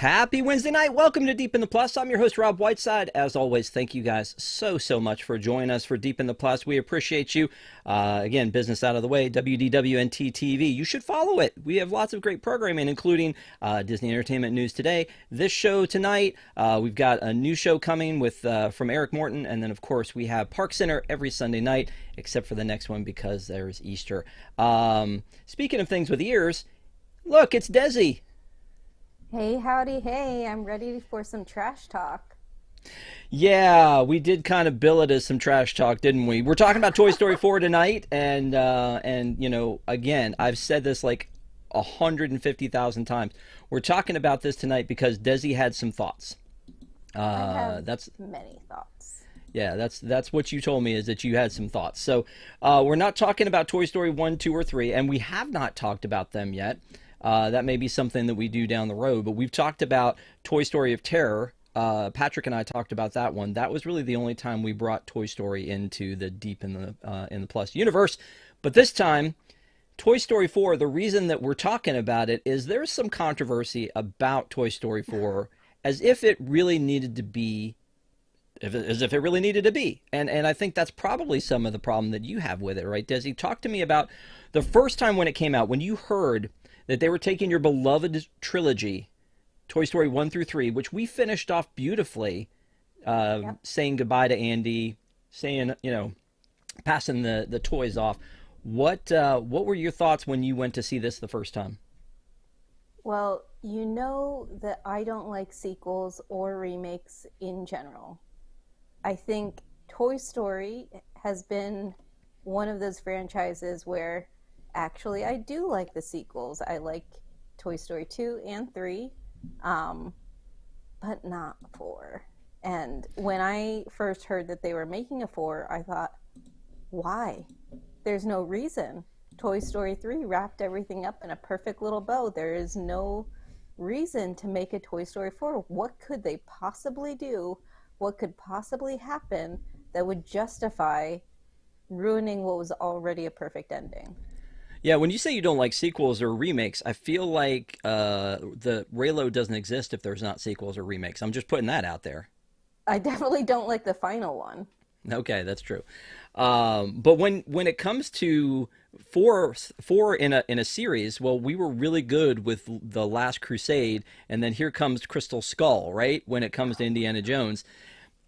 Happy Wednesday night. Welcome to Deep in the Plus. I'm your host, Rob Whiteside. As always, thank you guys so much for joining us for Deep in the Plus. We appreciate you. Again, business out of the way, WDWNT TV. You should follow it. We have lots of great programming, including Disney Entertainment News today. This show tonight, we've got a new show coming with from Eric Morton. And then, of course, we have Park Center every Sunday night, except for the next one because there's Easter. Speaking of things with ears, look, it's Desi. Hey, howdy, hey, I'm ready for some trash talk. Yeah, we did kind of bill it as some trash talk, didn't we? We're talking about Toy Story 4 tonight, and you know, again, I've said this like 150,000 times. We're talking about this tonight because Desi had some thoughts. I have That's many thoughts. Yeah, that's what you told me is that you had some thoughts. So we're not talking about Toy Story 1, 2, or 3, and we have not talked about them yet. That may be something that we do down the road, but we've talked about Toy Story of Terror. Patrick and I talked about that one. That was really the only time we brought Toy Story into the Deep in the Plus universe. But this time, Toy Story 4, the reason that we're talking about it is there's some controversy about Toy Story 4 as if it really needed to be, as if it really needed to be. And I think that's probably some of the problem that you have with it, right, Desi? Talk to me about the first time when it came out, when you heard that they were taking your beloved trilogy, Toy Story 1 through 3, which we finished off beautifully, Yep. saying goodbye to Andy, saying, you know, passing the toys off. What were your thoughts when you went to see this the first time? Well, you know that I don't like sequels or remakes in general. I think Toy Story has been one of those franchises where actually I do like the sequels. I like Toy Story 2 and 3, um, but not 4. And when I first heard that they were making a 4, I thought, why? There's no reason. Toy Story 3 wrapped everything up in a perfect little bow. There is no reason to make a Toy Story 4. What could they possibly do? What could possibly happen that would justify ruining what was already a perfect ending? Yeah, when you say you don't like sequels or remakes, I feel like the Raylo doesn't exist if there's not sequels or remakes. I'm just putting that out there. I definitely don't like the final one. Okay, that's true. But when it comes to four in a series, well, we were really good with the Last Crusade, and then here comes Crystal Skull, right? When it comes to Indiana Jones,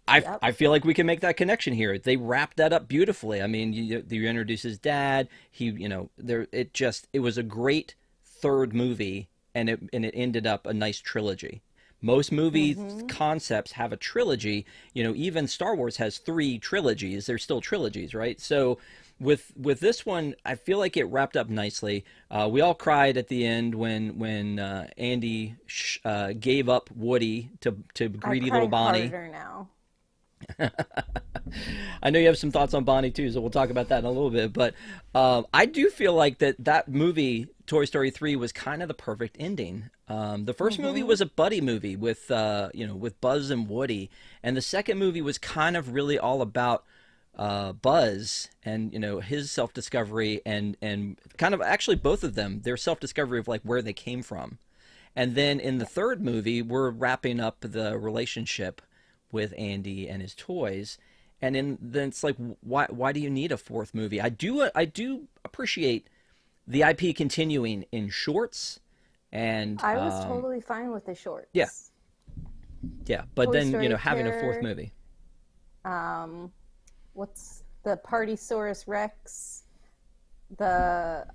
Yep. I feel like we can make that connection here. They wrapped that up beautifully. I mean, you introduce his dad. He, you know, there it was a great third movie, and it ended up a nice trilogy. Most movie Mm-hmm. concepts have a trilogy. You know, even Star Wars has three trilogies. They're still trilogies, right? So with this one, I feel like it wrapped up nicely. We all cried at the end when Andy gave up Woody to I greedy little cry Bonnie. harder now. I know you have some thoughts on Bonnie too, so we'll talk about that in a little bit. But I do feel like that movie, Toy Story 3, was kind of the perfect ending. The first movie Mm-hmm. was a buddy movie with with Buzz and Woody, and the second movie was kind of really all about Buzz and his self discovery and kind of actually both of them their self discovery of like where they came from. And then in the Yeah. third movie, we're wrapping up the relationship with Andy and his toys. And then it's like, why do you need a fourth movie? I do appreciate the IP continuing in shorts, and I was totally fine with the yeah, shorts. yeah. But Toy then Story of having a fourth Terror, movie. um, what's the Partysaurus Rex? The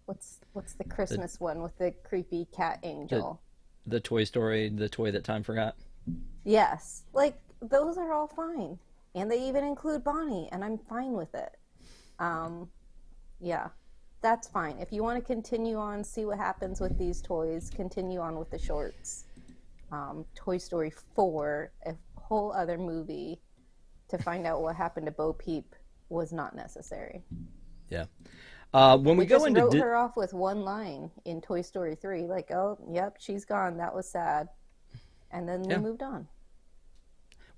what's the the Christmas one with the creepy cat the angel? the Toy Story, the toy that time forgot. Yes, like those are all fine, and they even include Bonnie, and I'm fine with it. Um, yeah, that's fine. If you want to continue on, see what happens with these toys, continue on with the shorts. Toy Story 4, a whole other movie to find out what happened to Bo Peep was not necessary. Yeah. When we They go just into wrote her off with one line in Toy Story 3, like, oh, yep, she's gone. That was sad. And then we yeah, moved on.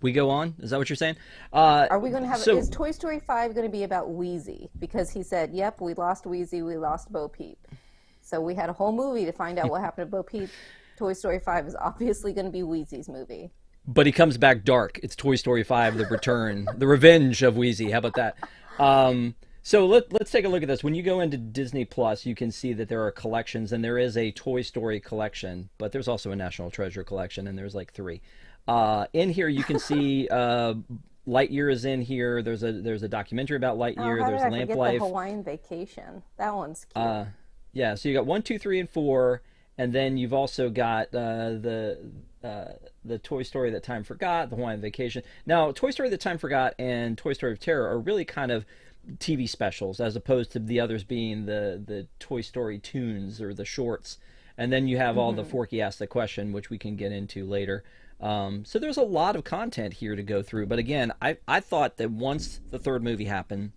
we go on. Is that what you're saying? Are we going to have, So is Toy Story 5 going to be about Wheezy? Because he said, yep, we lost Wheezy, we lost Bo Peep. So we had a whole movie to find out what happened to Bo Peep. Toy Story 5 is obviously going to be Wheezy's movie. But he comes back dark. It's Toy Story 5, The Return, the revenge of Wheezy. How about that? So let's take a look at this. When you go into Disney Plus, you can see that there are collections, and there is a Toy Story collection, but there's also a National Treasure collection, and there's like three. In here, you can see Lightyear is in here. There's a documentary about Oh, Lightyear. how did There's I Lamp forget the Life. Hawaiian Vacation? That one's cute. Yeah, so you got 1, 2, 3, and 4, and then you've also got the Toy Story That Time Forgot, the Hawaiian Vacation. Now, Toy Story That Time Forgot and Toy Story of Terror are really kind of TV specials, as opposed to the others being the Toy Story tunes or the shorts. And then you have all the Forky Asked the Question, which we can get into later. So there's a lot of content here to go through. But again, I thought that once the third movie happened,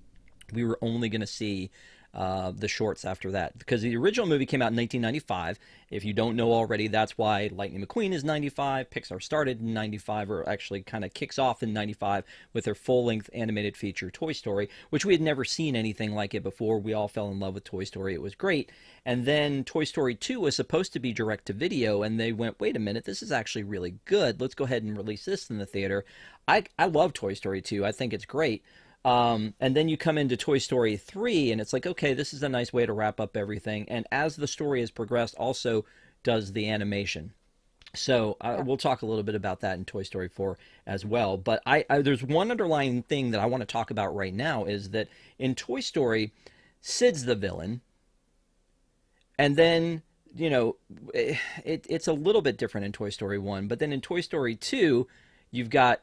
we were only going to see the shorts after that, because the original movie came out in 1995. If you don't know already, that's why Lightning McQueen is 95. Pixar started in 95, or actually kind of kicks off in 95 with their full-length animated feature Toy Story, which we had never seen anything like it before. We all fell in love with Toy Story. It was great. And then Toy Story 2 was supposed to be direct to video, and they went, wait a minute, this is actually really good. Let's go ahead and release this in the theater. I love Toy Story 2. I think it's great. And then you come into Toy Story 3, and it's like, okay, this is a nice way to wrap up everything. And as the story has progressed, also does the animation. So Yeah. we'll talk a little bit about that in Toy Story 4 as well. But there's one underlying thing that I want to talk about right now, is that in Toy Story, Sid's the villain. And then, it's a little bit different in Toy Story 1. But then in Toy Story 2, you've got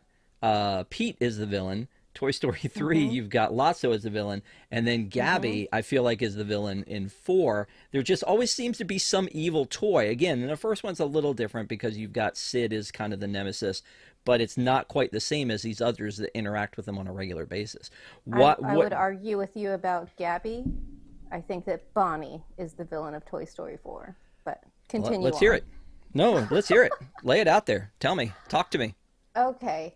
Pete is the villain. Toy Story 3, Mm-hmm. you've got Lotso as the villain, and then Mm-hmm. Gabby, I feel like, is the villain in 4. There just always seems to be some evil toy. Again, the first one's a little different because you've got Sid as kind of the nemesis, but it's not quite the same as these others that interact with them on a regular basis. I What? would argue with you about Gabby. I think that Bonnie is the villain of Toy Story 4. But continue Let's hear on. it. No, let's hear it. Lay it out there. Tell me. Talk to me. Okay.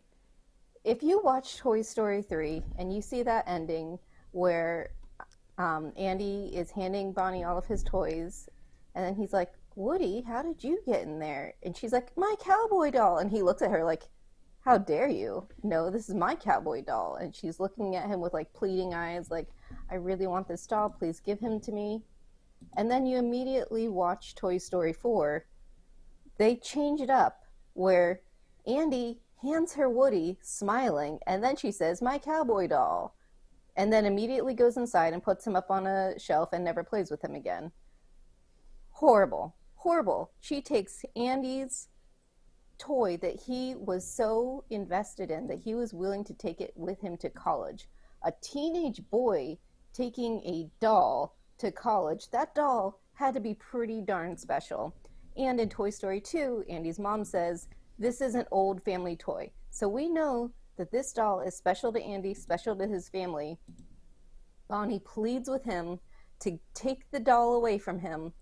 If you watch Toy Story 3 and you see that ending where Andy is handing Bonnie all of his toys, and then he's like, Woody, how did you get in there? And she's like, my cowboy doll. And he looks at her like, how dare you? No, this is my cowboy doll. And she's looking at him with like pleading eyes, like, I really want this doll. Please give him to me. And then you immediately watch Toy Story 4. They change it up where Andy hands her Woody, smiling, and then she says, my cowboy doll. And then immediately goes inside and puts him up on a shelf and never plays with him again. Horrible. Horrible. She takes Andy's toy that he was so invested in that he was willing to take it with him to college. A teenage boy taking a doll to college. That doll had to be pretty darn special. And in Toy Story 2, Andy's mom says, this is an old family toy. So we know that this doll is special to Andy, special to his family. Bonnie pleads with him to take the doll away from him,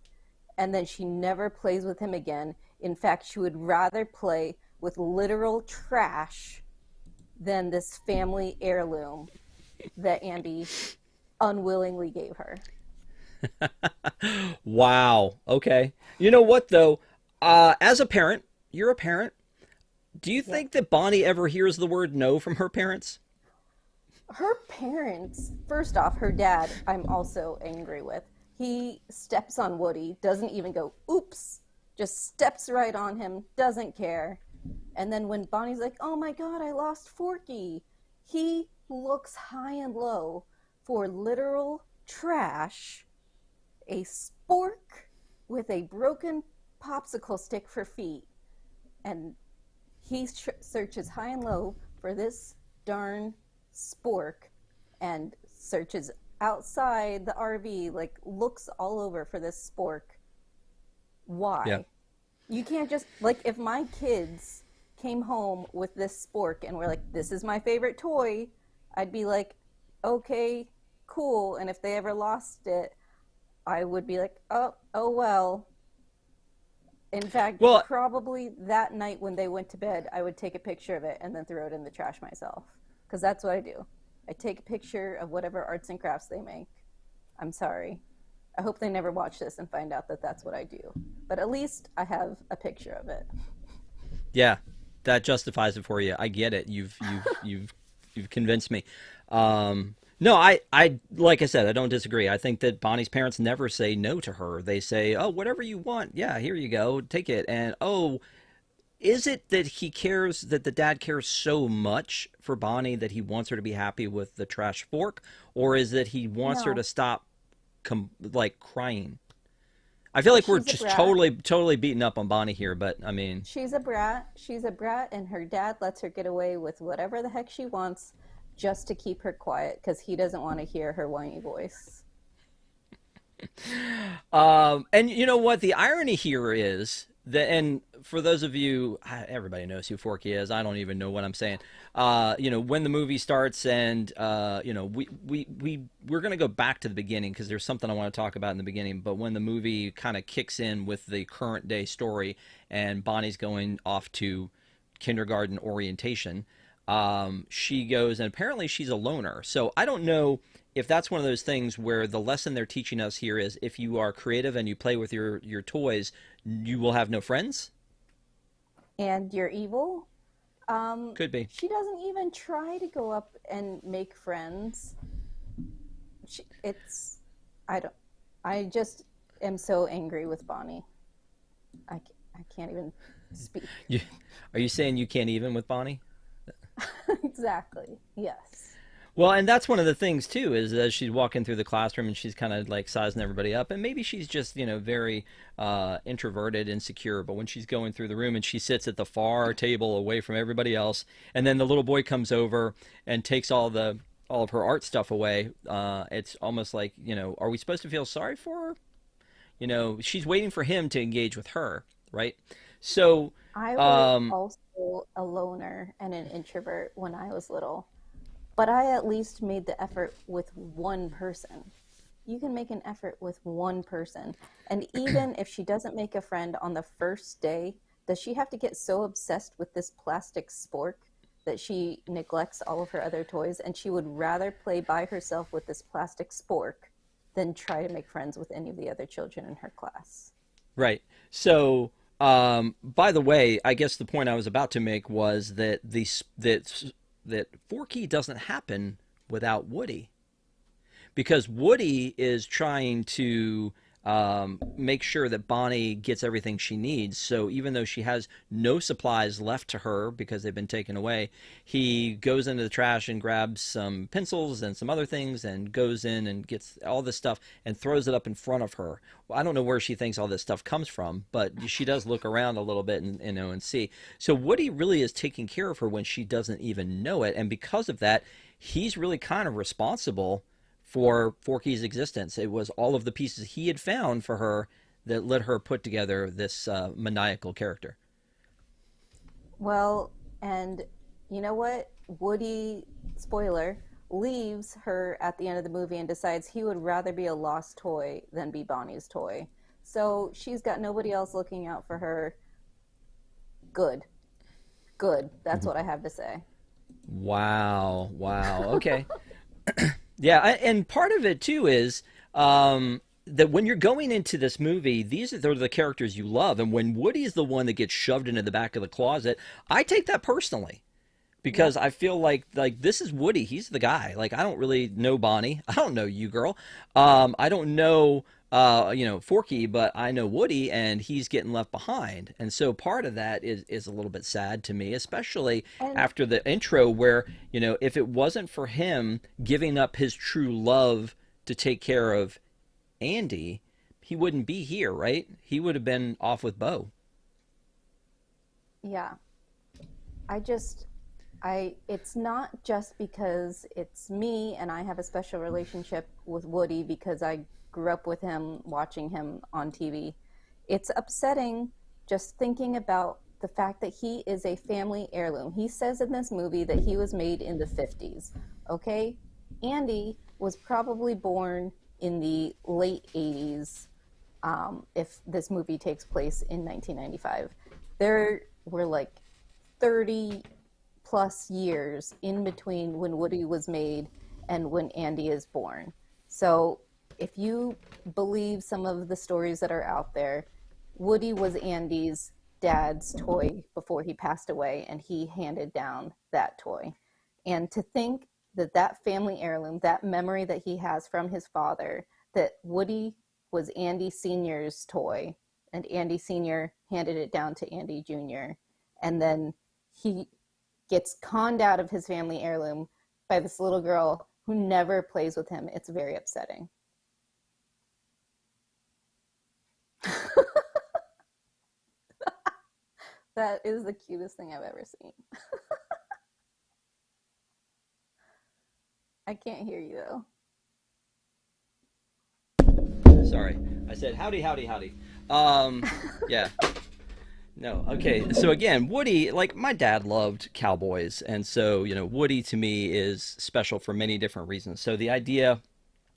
and then she never plays with him again. In fact, she would rather play with literal trash than this family heirloom that Andy unwillingly gave her. Wow. Okay. You know what, though? As a parent, you're a parent. Do you Yeah. think that Bonnie ever hears the word no from her parents? Her parents, first off, her dad, I'm also angry with. He steps on Woody, doesn't even go, oops, just steps right on him, doesn't care. And then when Bonnie's like, oh my God, I lost Forky, he looks high and low for literal trash, a spork with a broken popsicle stick for feet. And he searches high and low for this darn spork and searches outside the RV, like looks all over for this spork. Yeah. Why? You can't just, like, if my kids came home with this spork and were like, this is my favorite toy, I'd be like, okay, cool. And if they ever lost it, I would be like, oh well. In fact, Well, probably that night when they went to bed, I would take a picture of it and then throw it in the trash myself. Because that's what I do. I take a picture of whatever arts and crafts they make. I'm sorry. I hope they never watch this and find out that that's what I do. But at least I have a picture of it. Yeah, that justifies it for you. I get it. You've convinced me. No, like I said, I don't disagree. I think that Bonnie's parents never say no to her. They say, "Oh, whatever you want. Yeah, here you go. Take it." And oh, is it that he cares that the dad cares so much for Bonnie that he wants her to be happy with the trash fork, or is that he wants her to No, stop like crying? I feel like we're she's a just brat. totally beating up on Bonnie here, but I mean, She's a brat. She's a brat, and her dad lets her get away with whatever the heck she wants just to keep her quiet because he doesn't want to hear her whiny voice. and you know what? The irony here is that, and for those of you, everybody knows who Forky is. I don't even know what I'm saying. When the movie starts, and we're gonna go back to the beginning because there's something I want to talk about in the beginning. But when the movie kind of kicks in with the current day story, and Bonnie's going off to kindergarten orientation, she goes, and apparently she's a loner. So I don't know if that's one of those things where the lesson they're teaching us here is if you are creative and you play with your toys, you will have no friends. And you're evil. Could be. She doesn't even try to go up and make friends. It's, I don't, I just am so angry with Bonnie. I can't even speak. You, are you saying you can't even with Bonnie? Exactly. Yes. Well, and that's one of the things too, is as she's walking through the classroom and she's kind of like sizing everybody up, and maybe she's just very introverted, insecure. But when she's going through the room and she sits at the far table away from everybody else, and then the little boy comes over and takes all of her art stuff away, it's almost like are we supposed to feel sorry for her? She's waiting for him to engage with her, right? So, I was um, also a loner and an introvert when I was little, but I at least made the effort with one person. You can make an effort with one person. And even if she doesn't make a friend on the first day, does she have to get so obsessed with this plastic spork that she neglects all of her other toys and she would rather play by herself with this plastic spork than try to make friends with any of the other children in her class? right. So, by the way, I guess the point I was about to make was that that Forky doesn't happen without Woody, because Woody is trying to make sure that Bonnie gets everything she needs. So even though she has no supplies left to her because they've been taken away, he goes into the trash and grabs some pencils and some other things and goes in and gets all this stuff and throws it up in front of her. Well, I don't know where she thinks all this stuff comes from, but she does look around a little bit and and see. So Woody really is taking care of her when she doesn't even know it, and because of that, he's really kind of responsible for Forky's existence. It was all of the pieces he had found for her that let her put together this maniacal character. Well, and you know what? Woody, spoiler, leaves her at the end of the movie and decides he would rather be a lost toy than be Bonnie's toy. So she's got nobody else looking out for her. Good. Good. That's what I have to say. Wow, wow. Okay. Yeah, and part of it too is that when you're going into this movie, they're the characters you love, and when Woody's the one that gets shoved into the back of the closet, I take that personally because Yep. I feel like this is Woody. He's the guy. Like I don't really know Bonnie. I don't know you, girl. I don't know Forky, but I know Woody, and he's getting left behind. And so part of that is a little bit sad to me, especially And after the intro where if it wasn't for him giving up his true love to take care of Andy, he wouldn't be here, right? He would have been off with Bo. yeah, I just, it's not just because it's me and I have a special relationship with Woody because I grew up with him watching him on TV. It's upsetting just thinking about the fact that he is a family heirloom. He says in this movie that he was made in the 50s. Okay? Andy was probably born in the late 80s, if this movie takes place in 1995. There were like 30 plus years in between when Woody was made and when Andy is born. So if you believe some of the stories that are out there, Woody was Andy's dad's toy before he passed away, and he handed down that toy. And to think that that family heirloom, that memory that he has from his father, that Woody was Andy Sr.'s toy, and Andy Sr. handed it down to Andy Jr., and then he gets conned out of his family heirloom by this little girl who never plays with him. It's very upsetting. That is the cutest thing I've ever seen. I can't hear you though. Sorry, I said howdy, howdy, howdy. Um, yeah. No, okay. So again, Woody, like my dad loved cowboys, and so Woody to me is special for many different reasons. So the idea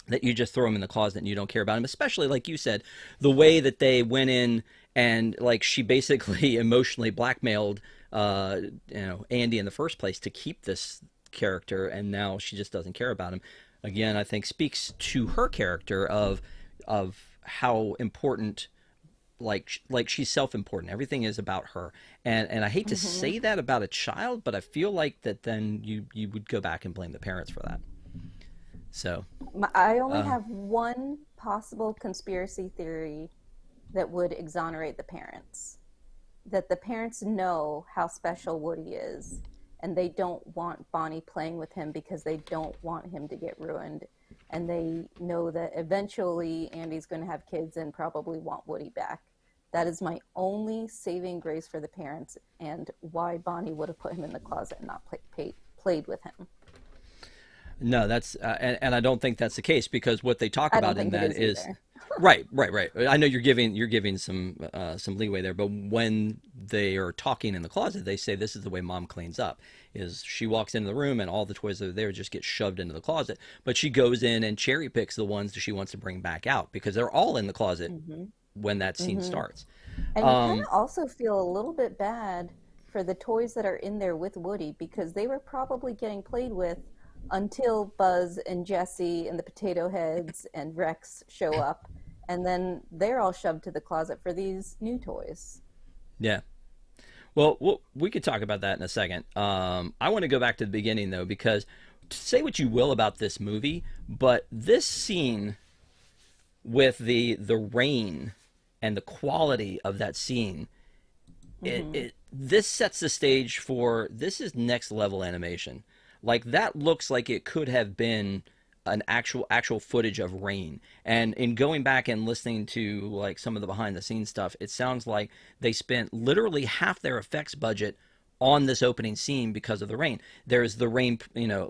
that you just throw him in the closet and you don't care about him, especially like you said, the way that they went in and like she basically emotionally blackmailed, Andy in the first place to keep this character, and now she just doesn't care about him. Again, I think speaks to her character of how important like she's self-important. Everything is about her, and I hate to Mm-hmm. say that about a child, but I feel like that then you would go back and blame the parents for that. So I only uh have one possible conspiracy theory that would exonerate the parents. That the parents know how special Woody is, and they don't want Bonnie playing with him because they don't want him to get ruined. And they know that eventually Andy's going to have kids and probably want Woody back. That is my only saving grace for the parents, and why Bonnie would have put him in the closet and not played with him. no, that's and I don't think that's the case, because what they talk I don't about in think it that is is either. right. I know you're giving some leeway there, but when they are talking in the closet, they say this is the way mom cleans up. Is she walks into the room and all the toys that are there just get shoved into the closet, but she goes in and cherry picks the ones that she wants to bring back out because they're all in the closet Hmm. when that scene Hmm. starts. And you kind Um, of also feel a little bit bad for the toys that are in there with Woody because they were probably getting played with until Buzz and Jesse and the Potato Heads and Rex show up. And then they're all shoved to the closet for these new toys. yeah. Well, we could talk about that in a second. I want to go back to the beginning though, because say what you will about this movie, but this scene with the rain and the quality of that scene, Hmm. this sets the stage for this is next level animation. Like that looks like it could have been an actual footage of rain. And in going back and listening to like some of the behind the scenes stuff, it sounds like they spent literally half their effects budget on this opening scene because of the rain. There's the rain,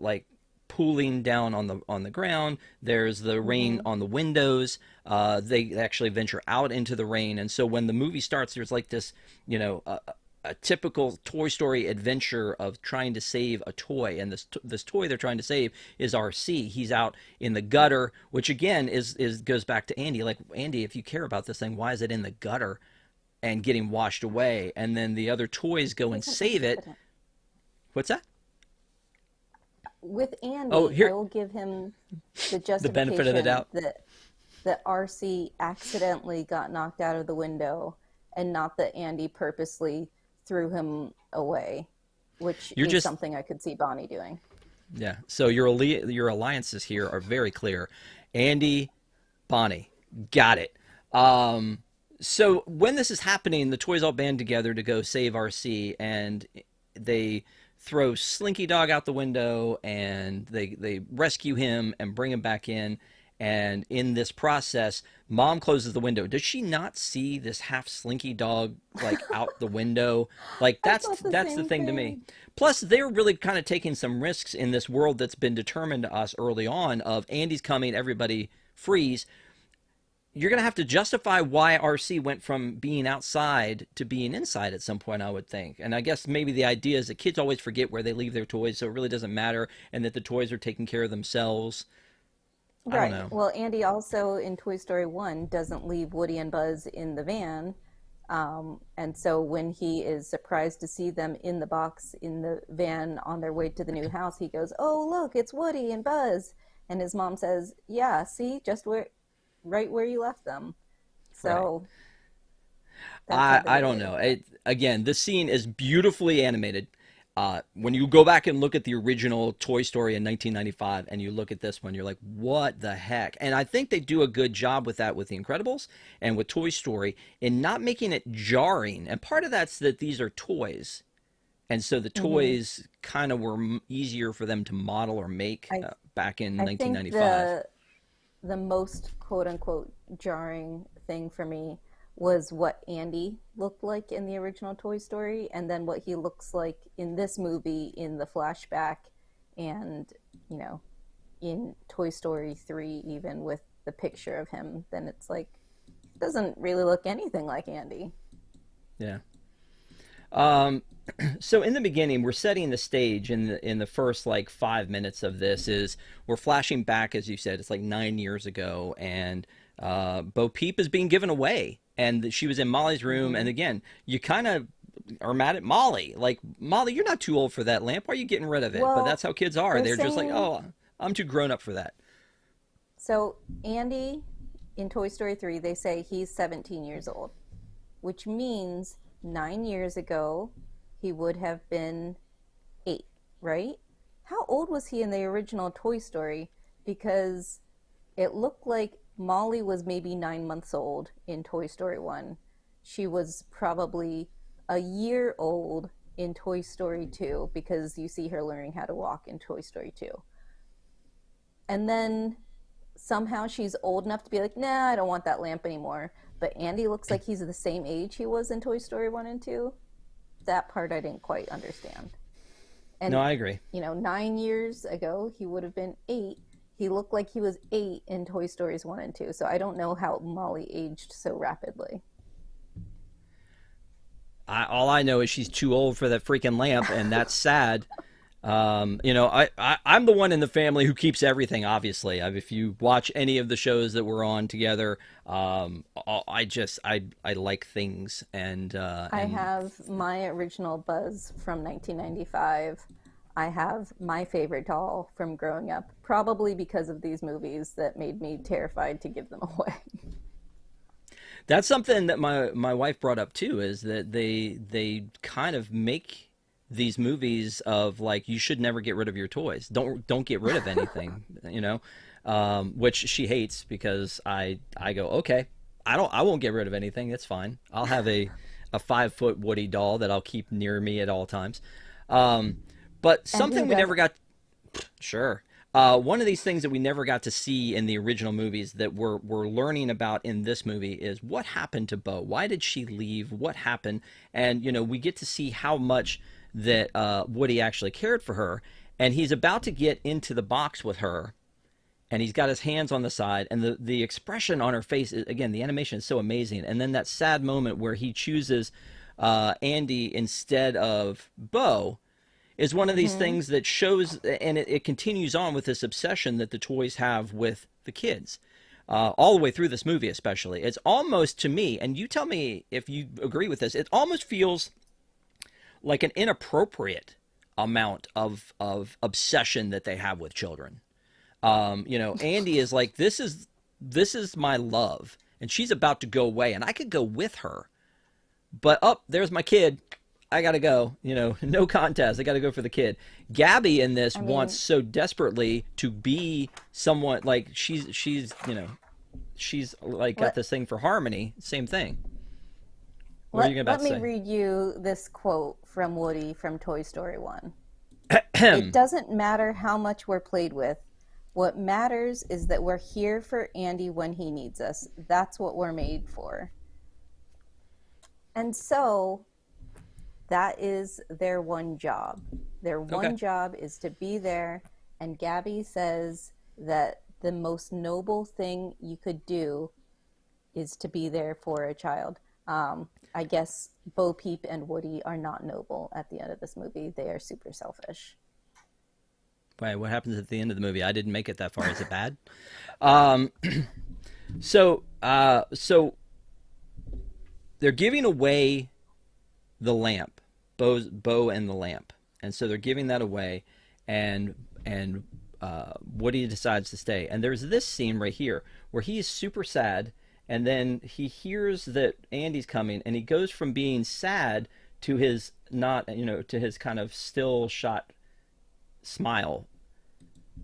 like pooling down on the ground. There's the rain Hmm. on the windows. They actually venture out into the rain, and so when the movie starts, there's like this, you know, a typical Toy Story adventure of trying to save a toy, and this toy they're trying to save is RC. He's out in the gutter, which again is goes back to Andy. Like Andy, if you care about this thing, why is it in the gutter and getting washed away? And then the other toys go and He's an save it. accident. What's that? With Oh, Andy, I here, will give him the the benefit of the justification doubt. that RC accidentally got knocked out of the window and not that Andy purposely threw him away, which You're is just something I could see Bonnie doing. Yeah. So your alliances here are very clear. Andy, Bonnie, got it. Um, so when this is happening, the toys all band together to go save RC, and they throw Slinky Dog out the window, and they rescue him and bring him back in. And in this process, Mom closes the window. Does she not see this half Slinky Dog like out the window? Like I that's thought the that's the same thing to me. thing. Plus, they're really kind of taking some risks in this world that's been determined to us early on of Andy's coming, everybody freeze. You're going to have to justify why RC went from being outside to being inside at some point, I would think. And I guess maybe the idea is that kids always forget where they leave their toys, so it really doesn't matter, and that the toys are taking care of themselves. I don't Right. know. Well, Andy also in Toy Story 1 doesn't leave Woody and Buzz in the van. And so when he is surprised to see them in the box in the van on their way to the new house, he goes, "Oh, look, it's Woody and Buzz." And his mom says, "Yeah, see, just where." right where you left them. Right. So that's how they I did don't it. know. Again, this scene is beautifully animated. When you go back and look at the original Toy Story in 1995 and you look at this one, you're like, what the heck? And I think they do a good job with that with The Incredibles and with Toy Story in not making it jarring. And part of that's that these are toys. And so the Hmm. toys kind of were easier for them to model or make I back in I think 1995. the most quote unquote jarring thing for me was what Andy looked like in the original Toy Story and then what he looks like in this movie in the flashback and, you know, in Toy Story 3 even with the picture of him, then it's like he doesn't really look anything like Andy. Yeah. Um, so in the beginning, we're setting the stage in the first like 5 minutes of this is we're flashing back, as you said, it's like 9 years ago, and Bo Peep is being given away, and she was in Molly's room, and Hmm. again, you kind of are mad at Molly, like Molly, you're not too old for that lamp. Why are you getting rid of it? But that's Well, how kids are. they're They're just like, saying oh, I'm too grown up for that. so Andy in Toy Story 3, they say he's 17 years old, which means 9 years ago he would have been 8, right? How old was he in the original Toy Story? Because it looked like Molly was maybe 9 months old in Toy Story 1. She was probably a year old in Toy Story 2 because you see her learning how to walk in Toy Story 2. And then somehow she's old enough to be like, nah, I don't want that lamp anymore. But Andy looks like he's the same age he was in Toy Story 1 and 2. That part I didn't quite understand. No, And, I agree. 9 years ago, he would have been 8. He looked like he was 8 in Toy Stories 1 and 2. So I don't know how Molly aged so rapidly. All I know is she's too old for that freaking lamp, and that's sad. I'm the one in the family who keeps everything. Obviously, if you watch any of the shows that we're on together, I like things, I and have my original Buzz from 1995. I have my favorite doll from growing up, probably because of these movies that made me terrified to give them away. that's something that my wife brought up too. Is that they kind of make these movies of like you should never get rid of your toys. Don't get rid of anything. Which she hates because I go okay. I won't get rid of anything. That's fine. I'll have a 5 foot Woody doll that I'll keep near me at all times. Um, but And who something we never doesn't? got. Sure. One of these things that we never got to see in the original movies that we're learning about in this movie is what happened to Bo. Why did she leave? What happened? And we get to see how much that Woody actually cared for her. And he's about to get into the box with her, and he's got his hands on the side, and the expression on her face is, again, the animation is so amazing. And then that sad moment where he chooses Andy instead of Bo is one of these Hmm. things that shows, and it continues on with this obsession that the toys have with the kids. All the way through this movie, especially. It's almost to me, and you tell me if you agree with this, it almost feels like an inappropriate amount of obsession that they have with children. Andy is like, this is my love, and she's about to go away, and I could go with her, but there's my kid. I gotta go. No contest. I gotta go for the kid. Gabby in this I wants mean, so desperately to be someone like she's like got let this thing for harmony. Same thing. What are you let about let to me say? read you this quote from Woody from Toy Story 1. It doesn't matter how much we're played with. What matters is that we're here for Andy when he needs us. That's what we're made for. And so that is their one job. Their Okay. one job is to be there. And Gabby says that the most noble thing you could do is to be there for a child. I guess Bo Peep and Woody are not noble at the end of this movie. They are super selfish. Wait, what happens at the end of the movie? I didn't make it that far. Is it bad? Um, so they're giving away the lamp, Bo and the lamp, and so they're giving that away, and Woody decides to stay. And there's this scene right here where he is super sad, and then he hears that Andy's coming, and he goes from being sad to his not, to his kind of still shot smile,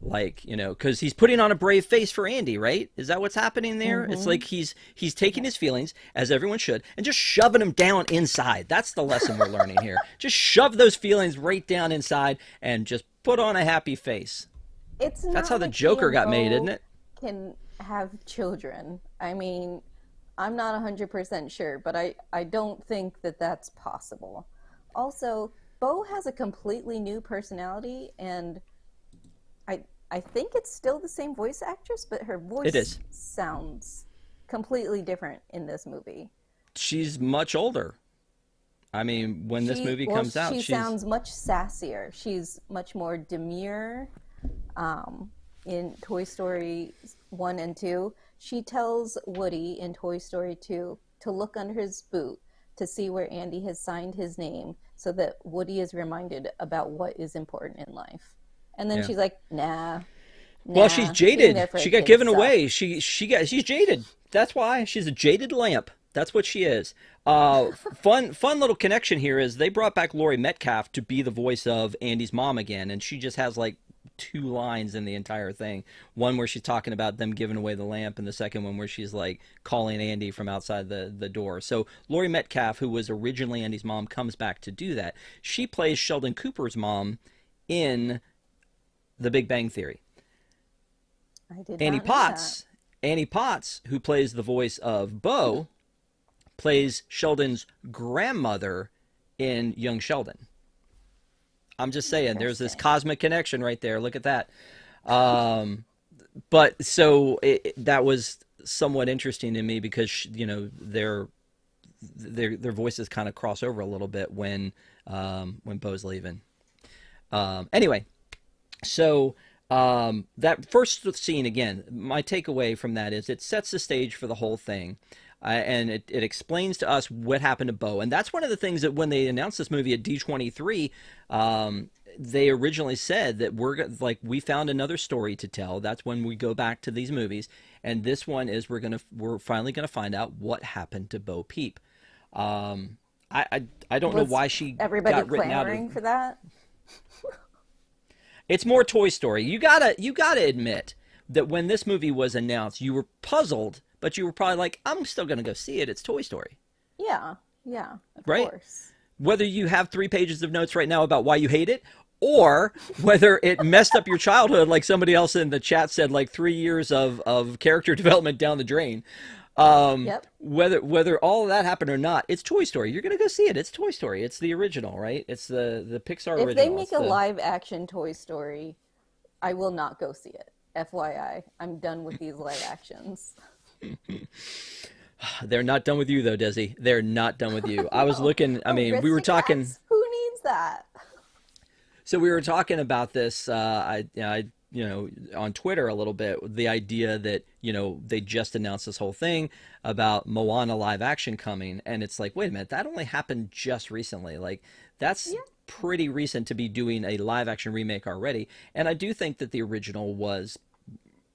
like, because he's putting on a brave face for Andy, right? Is that what's happening there? It's like he's taking his feelings, as everyone should, and just shoving them down inside. That's the lesson we're learning here. Just shove those feelings right down inside and just put on a happy face. That's how the Joker got made, isn't it? Can have children. I mean, I'm not 100% sure, but I don't think that that's possible. Also, Bo has a completely new personality, and I think it's still the same voice actress, but her voice sounds completely different in this movie. She's much older. I mean, when this movie comes out, she sounds much sassier. She's much more demure. In Toy Story 1 and 2, she tells Woody in Toy Story 2 to look under his boot to see where Andy has signed his name so that Woody is reminded about what is important in life. And then she's like, nah. Well, she's jaded. She got given away. She's jaded. That's why. She's a jaded lamp. That's what she is. Fun little connection here is they brought back Laurie Metcalf to be the voice of Andy's mom again, and she just has like 2 lines in the entire thing. One where she's talking about them giving away the lamp, and the second one where she's like calling Andy from outside the door. So Laurie Metcalf, who was originally Andy's mom, comes back to do that. She plays Sheldon Cooper's mom in The Big Bang Theory. I did Annie not Potts, Annie Potts, who plays the voice of Bo, plays Sheldon's grandmother in Young Sheldon. I'm just saying, there's this cosmic connection right there. Look at that. But so that was somewhat interesting to me because their voices kind of cross over a little bit when Bo's leaving. Anyway, so that first scene, again, my takeaway from that is it sets the stage for the whole thing. And it explains to us what happened to Bo. And that's one of the things that when they announced this movie at D23, they originally said that we found another story to tell. That's when we go back to these movies. And this one is we're finally gonna find out what happened to Bo Peep. I don't know why she got written out. Everybody clamoring for that? It's more Toy Story. You gotta admit that when this movie was announced, you were puzzled, but you were probably like, I'm still going to go see it. It's Toy Story. Yeah, of course. Whether you have 3 pages of notes right now about why you hate it, or whether it messed up your childhood, like somebody else in the chat said, like 3 years of character development down the drain. Whether all of that happened or not, it's Toy Story. You're going to go see it. It's Toy Story. It's the original, right? It's the Pixar original. If they make a live-action Toy Story, I will not go see it. FYI, I'm done with these live actions. They're not done with you, though, Desi. They're not done with you. I was looking. I mean, we were talking. Who needs that? So we were talking about this. On Twitter a little bit. The idea that they just announced this whole thing about Moana live action coming, and it's like, wait a minute, that only happened just recently. Like that's pretty recent to be doing a live action remake already. And I do think that the original was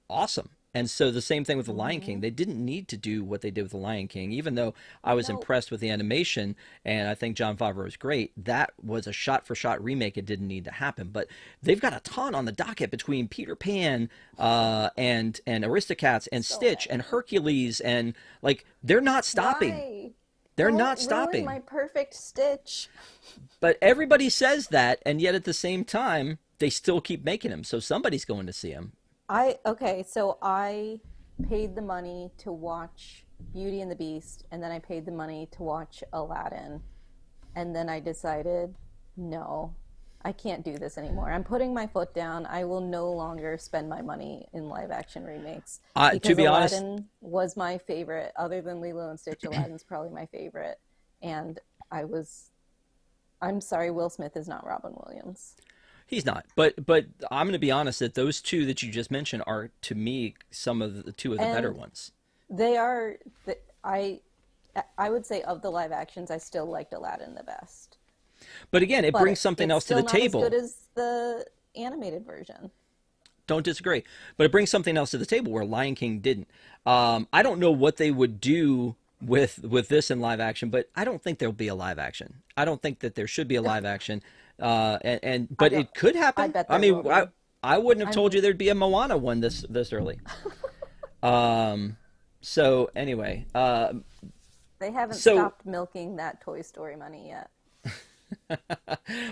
awesome. And so the same thing with The Lion King. They didn't need to do what they did with The Lion King, even though I was impressed with the animation and I think Jon Favreau was great. That was a shot-for-shot remake. It didn't need to happen. But they've got a ton on the docket between Peter Pan and Aristocats and Stitch and Hercules. And, like, they're not stopping. Why? They're not stopping. My perfect Stitch. But everybody says that, and yet at the same time, they still keep making them. So somebody's going to see them. So I paid the money to watch Beauty and the Beast, and then I paid the money to watch Aladdin, and then I decided, no, I can't do this anymore. I'm putting my foot down. I will no longer spend my money in live action remakes. To be honest, Aladdin was my favorite. Other than Lilo and Stitch, Aladdin's probably my favorite. And I'm sorry, Will Smith is not Robin Williams. He's not, but I'm going to be honest that those two that you just mentioned are, to me, some of the two of the better ones. They are. I would say of the live actions, I still liked Aladdin the best. But again, it brings something else to the table. It's still not as good as the animated version. Don't disagree. But it brings something else to the table where Lion King didn't. I don't know what they would do with this in live action, but I don't think there'll be a live action. I don't think that there should be a live action. I But don't. it could I happen. bet I there will mean, be. I wouldn't have I told mean, you there'd be a Moana one this early. Um, so anyway, they haven't so stopped milking that Toy Story money yet.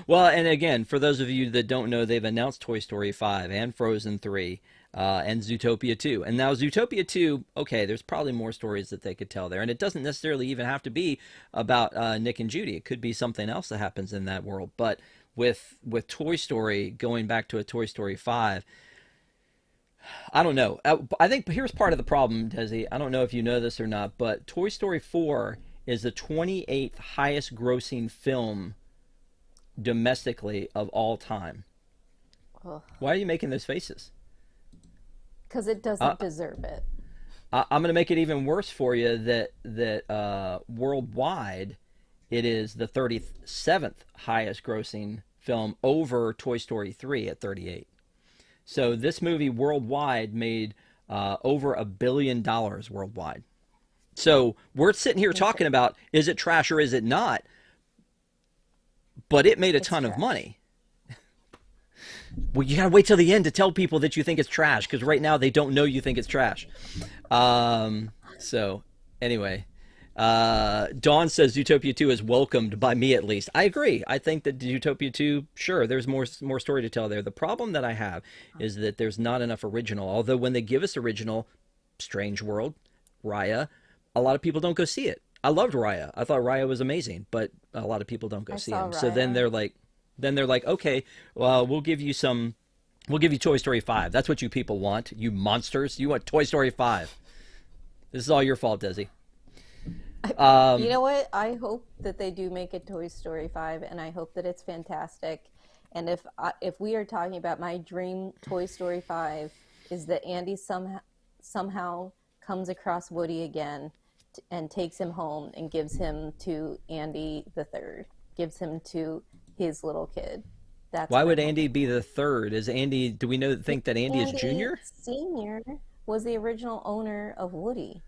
well, and again, for those of you that don't know, they've announced Toy Story 5 and Frozen 3 and Zootopia 2. And now Zootopia 2, okay, there's probably more stories that they could tell there. And it doesn't necessarily even have to be about Nick and Judy. It could be something else that happens in that world. But with Toy Story, going back to a Toy Story 5, I don't know. I think here's part of the problem, Desi. I don't know if you know this or not, but Toy Story 4 is the 28th highest grossing film domestically of all time. Ugh. Why are you making those faces? Because it Uh, doesn't deserve it. I'm going to make it even worse for you that worldwide it is the 37th highest grossing film over Toy Story 3 at 38. So this movie worldwide made over $1 billion worldwide. So we're sitting here Okay. talking about is it trash or is it not? But it made a It's ton of trash. money. Well, you gotta wait till the end to tell people that you think it's trash because right now they don't know you think it's trash. So anyway, Dawn says Utopia 2 is welcomed by me at least. I agree. I think that Utopia 2, sure, there's more story to tell there. The problem that I have is that there's not enough original. Although when they give us original, Strange World, Raya, a lot of people don't go see it. I loved Raya. I thought Raya was amazing, but a lot of people don't go I see saw him. So Raya. then they're like, okay, well, we'll give you Toy Story 5. That's what you people want, you monsters. You want Toy Story 5. This is all your fault, Desi. You Um, know what? I hope that they do make a Toy Story 5, and I hope that it's fantastic. And if we are talking about my dream Toy Story 5 is that Andy somehow comes across Woody again and takes him home and gives him to Andy the third, gives him to his little kid. That's why what would I'm Andy hoping be for. the third? Is Andy? Do we know think that Andy is Andy junior? Sr. was the original owner of Woody.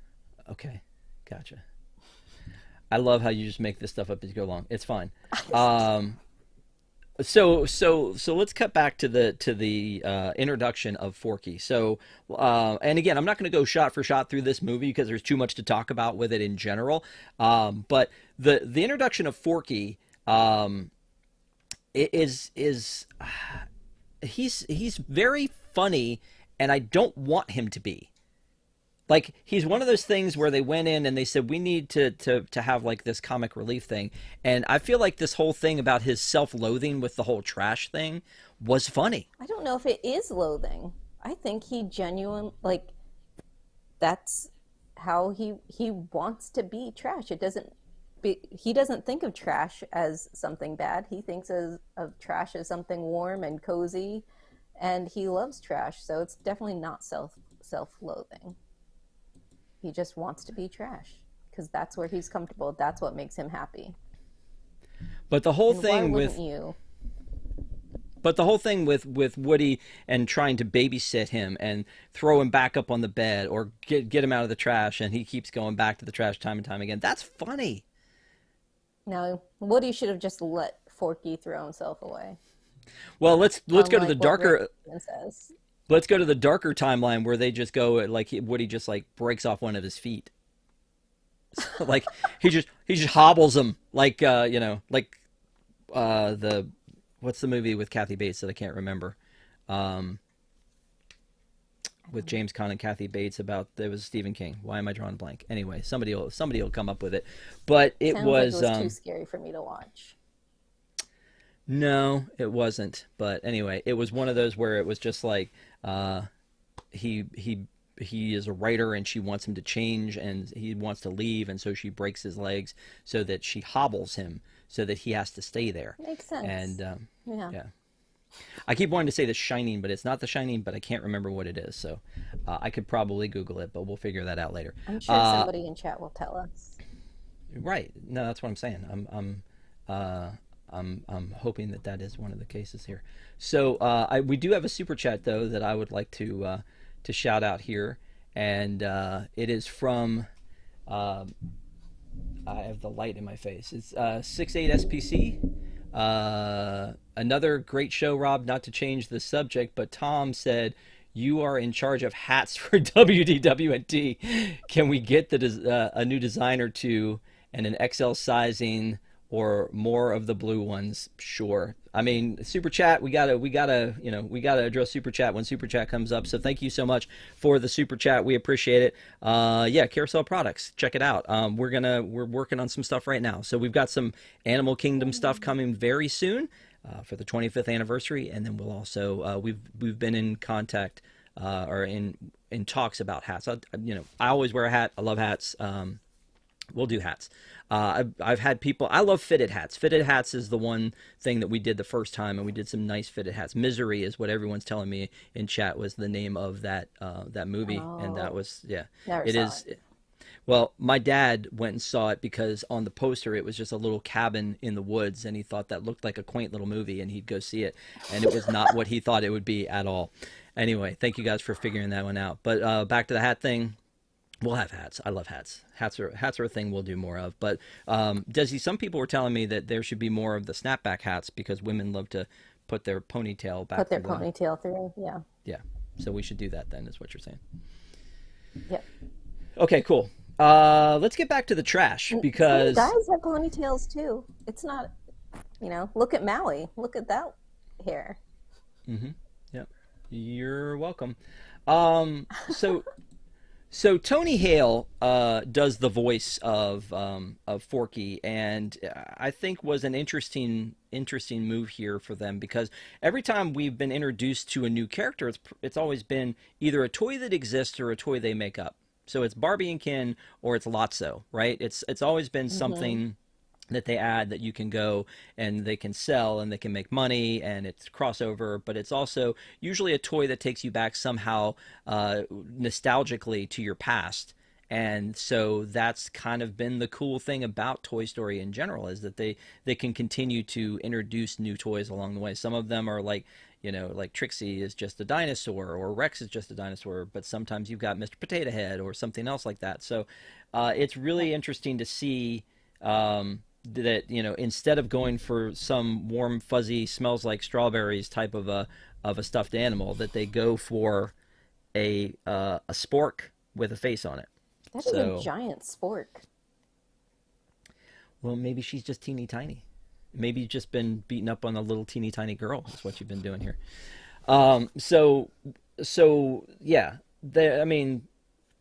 Okay, gotcha. I love how you just make this stuff up as you go along. It's fine. Um, so let's cut back to the introduction of Forky. So and again, I'm not going to go shot for shot through this movie because there's too much to talk about with it in general. But the introduction of Forky um, is he's very funny, and I don't want him to be. Like he's one of those things where they went in and they said we need to have like this comic relief thing, and I feel like this whole thing about his self-loathing with the whole trash thing was funny. I don't know if it is loathing. I think he genuine like that's how he wants to be trash. He doesn't think of trash as something bad. He thinks of trash as something warm and cozy, and he loves trash. So it's definitely not self-loathing. He just wants to be trash because that's where he's comfortable. That's what makes him happy. But the whole And why thing wouldn't with you? but the whole thing with Woody and trying to babysit him and throw him back up on the bed or get him out of the trash and he keeps going back to the trash time and time again. That's funny. No, Woody should have just let Forky throw himself away, Well, let's go to the unlike what darker Raven says. let's go to the darker timeline where they just go like Woody just like breaks off one of his feet. Like he just hobbles him like like the what's the movie with Kathy Bates that I can't remember. Um, with James Caan and Kathy Bates about there was Stephen King. Why am I drawing a blank? Anyway, somebody will come up with it. But it Sounds like it was was too scary for me to watch. no, it wasn't. But anyway, it was one of those where it was just like uh, he is a writer and she wants him to change and he wants to leave and so she breaks his legs so that she hobbles him so that he has to stay there. Makes And sense. Yeah. yeah, I keep wanting to say The Shining, but it's not The Shining, but I can't remember what it is. So I could probably Google it, but we'll figure that out later. I'm sure Uh, somebody in chat will tell us. right. No, that's what I'm saying. I'm hoping that that is one of the cases here. So we do have a super chat though that I would like to shout out here, and it is from. Uh, I have the light in my face. It's 68SPC. Another great show, Rob. Not to change the subject, but Tom said you are in charge of hats for WDW&T. Can we get a new design or two and an XL sizing or more of the blue ones? Sure. I mean, super chat. We gotta address super chat when super chat comes up. So thank you so much for the super chat. We appreciate it. Yeah, Carousel Products. Check it out. We're working on some stuff right now. So we've got some Animal Kingdom stuff coming very soon for the 25th anniversary, and then we'll also we've been in contact or in talks about hats. I always wear a hat. I love hats. We'll do hats. I've had people. I love fitted hats. Fitted hats is the one thing that we did the first time, and we did some nice fitted hats. Misery is what everyone's telling me in chat was the name of that movie, and that was Never it saw is. it. Well, my dad went and saw it because on the poster it was just a little cabin in the woods, and he thought that looked like a quaint little movie, and he'd go see it, and it was not what he thought it would be at all. Anyway, thank you guys for figuring that one out. But back to the hat thing. We'll have hats. I love hats. Hats are a thing we'll do more of. But Desi, some people were telling me that there should be more of the snapback hats because women love to put their ponytail back. Put their ponytail through. Yeah. Yeah. So we should do that then, is what you're saying. Yep. Okay, cool. Let's get back to the trash because Some guys have ponytails too. It's not, look at Maui. Look at that hair. Yep. You're welcome. So. So Tony Hale does the voice of Forky, and I think was an interesting move here for them because every time we've been introduced to a new character, it's always been either a toy that exists or a toy they make up. So it's Barbie and Ken or it's Lotso, right? It's always been something that they add that you can go and they can sell and they can make money and it's crossover, but it's also usually a toy that takes you back somehow nostalgically to your past. And so that's kind of been the cool thing about Toy Story in general is that they can continue to introduce new toys along the way. Some of them are like, like Trixie is just a dinosaur or Rex is just a dinosaur, but sometimes you've got Mr. Potato Head or something else like that. So it's really interesting to see that instead of going for some warm fuzzy smells like strawberries type of a stuffed animal, that they go for a spork with a face on it. That is a giant spork. Well, maybe she's just teeny tiny. Maybe you've just been beating up on a little teeny tiny girl. Is what you've been doing here. So yeah, I mean,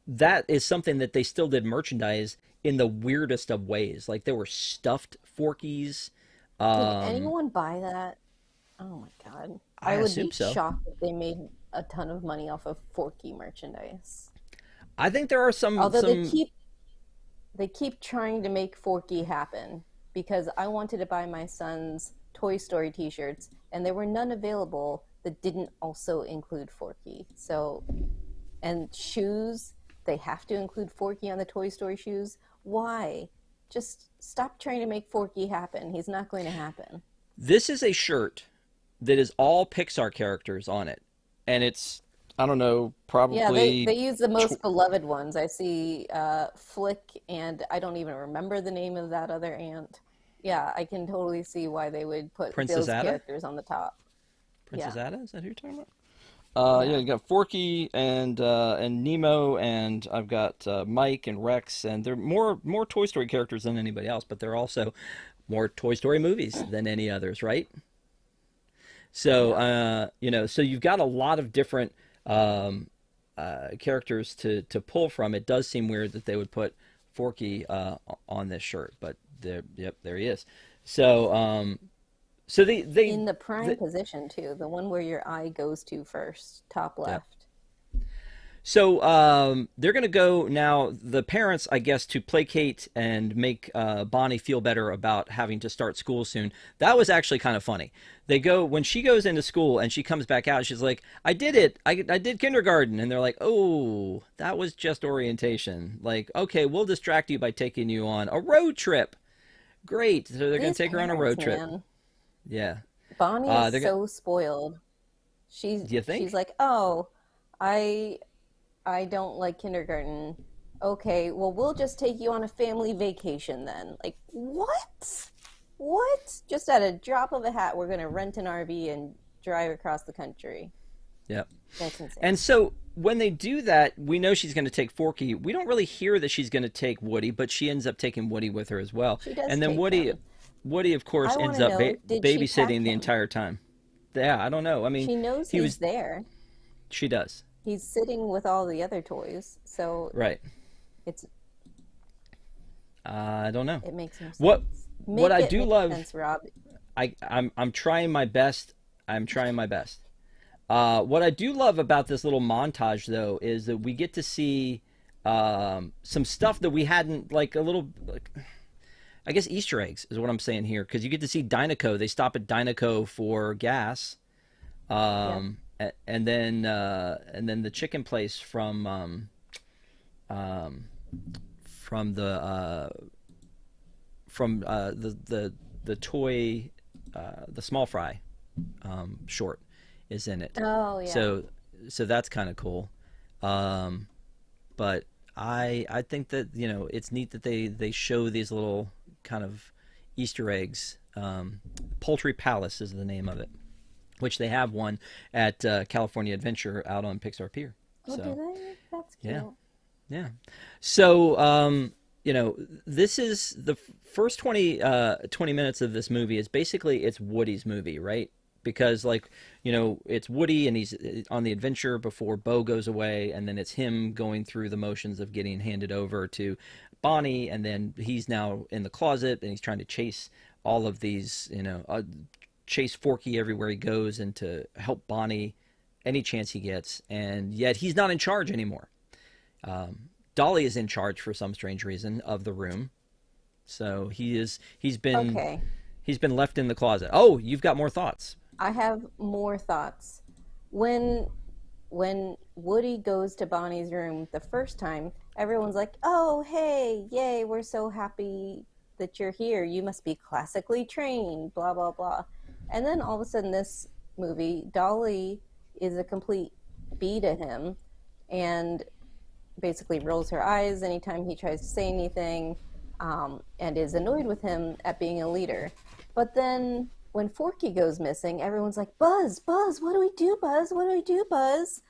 that is something that they still did merchandise in the weirdest of ways. Like there were stuffed Forkies. Did anyone buy that? Oh my God. I would assume be so. shocked if they made a ton of money off of Forky merchandise. I think there are some. Although they keep trying to make Forky happen because I wanted to buy my son's Toy Story t-shirts and there were none available that didn't also include Forky. So, and shoes, they have to include Forky on the Toy Story shoes. Why? Just stop trying to make Forky happen. He's not going to happen. This is a shirt that is all Pixar characters on it. And it's, I don't know, probably... Yeah, they use the most beloved ones. I see Flick, and I don't even remember the name of that other aunt. Yeah, I can totally see why they would put Princess those Ada? characters on the top. Princess Yeah. Ada? Is that who you're talking about? Yeah, you got Forky and Nemo, and I've got Mike and Rex, and they're more Toy Story characters than anybody else, but they're also more Toy Story movies than any others, right? So so you've got a lot of different characters to pull from. It does seem weird that they would put Forky on this shirt, but there he is. So so they In the prime position, too. The one where your eye goes to first, top left. So they're going to go now, the parents, I guess, to placate and make Bonnie feel better about having to start school soon. That was actually kind of funny. They go, when she goes into school and she comes back out, she's like, I did it. I did kindergarten. And they're like, oh, that was just orientation. Like, okay, we'll distract you by taking you on a road trip. Great. So they're going to take her on a road trip. Man. Yeah. Bonnie is They're gonna. so spoiled. Do you She's think? like, "Oh, I I don't like kindergarten." Okay, well, we'll just take you on a family vacation then. Like, what? What? Just at a drop of a hat, we're going to rent an RV and drive across the country. Yeah. That's And insane. so when they do that, we know she's going to take Forky. We don't really hear that she's going to take Woody, but she ends up taking Woody with her as well. She does And then take him. Woody of course I want ends to up know, did she babysitting pack the him? entire time. Yeah, I don't know. I mean, She knows he he's was. there. She does. He's sitting with all the other toys, so Right. it's I don't know. it makes no What sense. what Make I it do make love. sense, Rob. I'm trying my best. I'm trying my best. What I do love about this little montage, though, is that we get to see some stuff that we hadn't, like a little, like, I guess Easter eggs is what I'm saying here, because you get to see Dynaco. They stop at Dynaco for gas, Yep. and then the chicken place um, from the toy the small fry short is in it. Oh yeah. So that's kind of cool. Um, but I think that it's neat that they show these little kind of Easter eggs. Poultry Palace is the name of it, which they have one at California Adventure out on Pixar Pier. Oh, do So they? That's yeah, cute. yeah. So this is the first 20 minutes of this movie is basically it's Woody's movie, right? Because like it's Woody and he's on the adventure before Bo goes away, and then it's him going through the motions of getting handed over to Bonnie, and then he's now in the closet and he's trying to chase all of these, chase Forky everywhere he goes and to help Bonnie any chance he gets, and yet he's not in charge anymore. Dolly is in charge for some strange reason of the room, so Okay. he's been left in the closet. Oh, you've got more thoughts. I have more thoughts. When when Woody goes to Bonnie's room the first time, everyone's like, "Oh, hey, yay, we're so happy that you're here. You must be classically trained, blah blah blah." And then all of a sudden this movie, Dolly is a complete B to him and basically rolls her eyes anytime he tries to say anything, and is annoyed with him at being a leader. But then when Forky goes missing, everyone's like, "Buzz, Buzz, what do we do, Buzz? What do we do, Buzz?"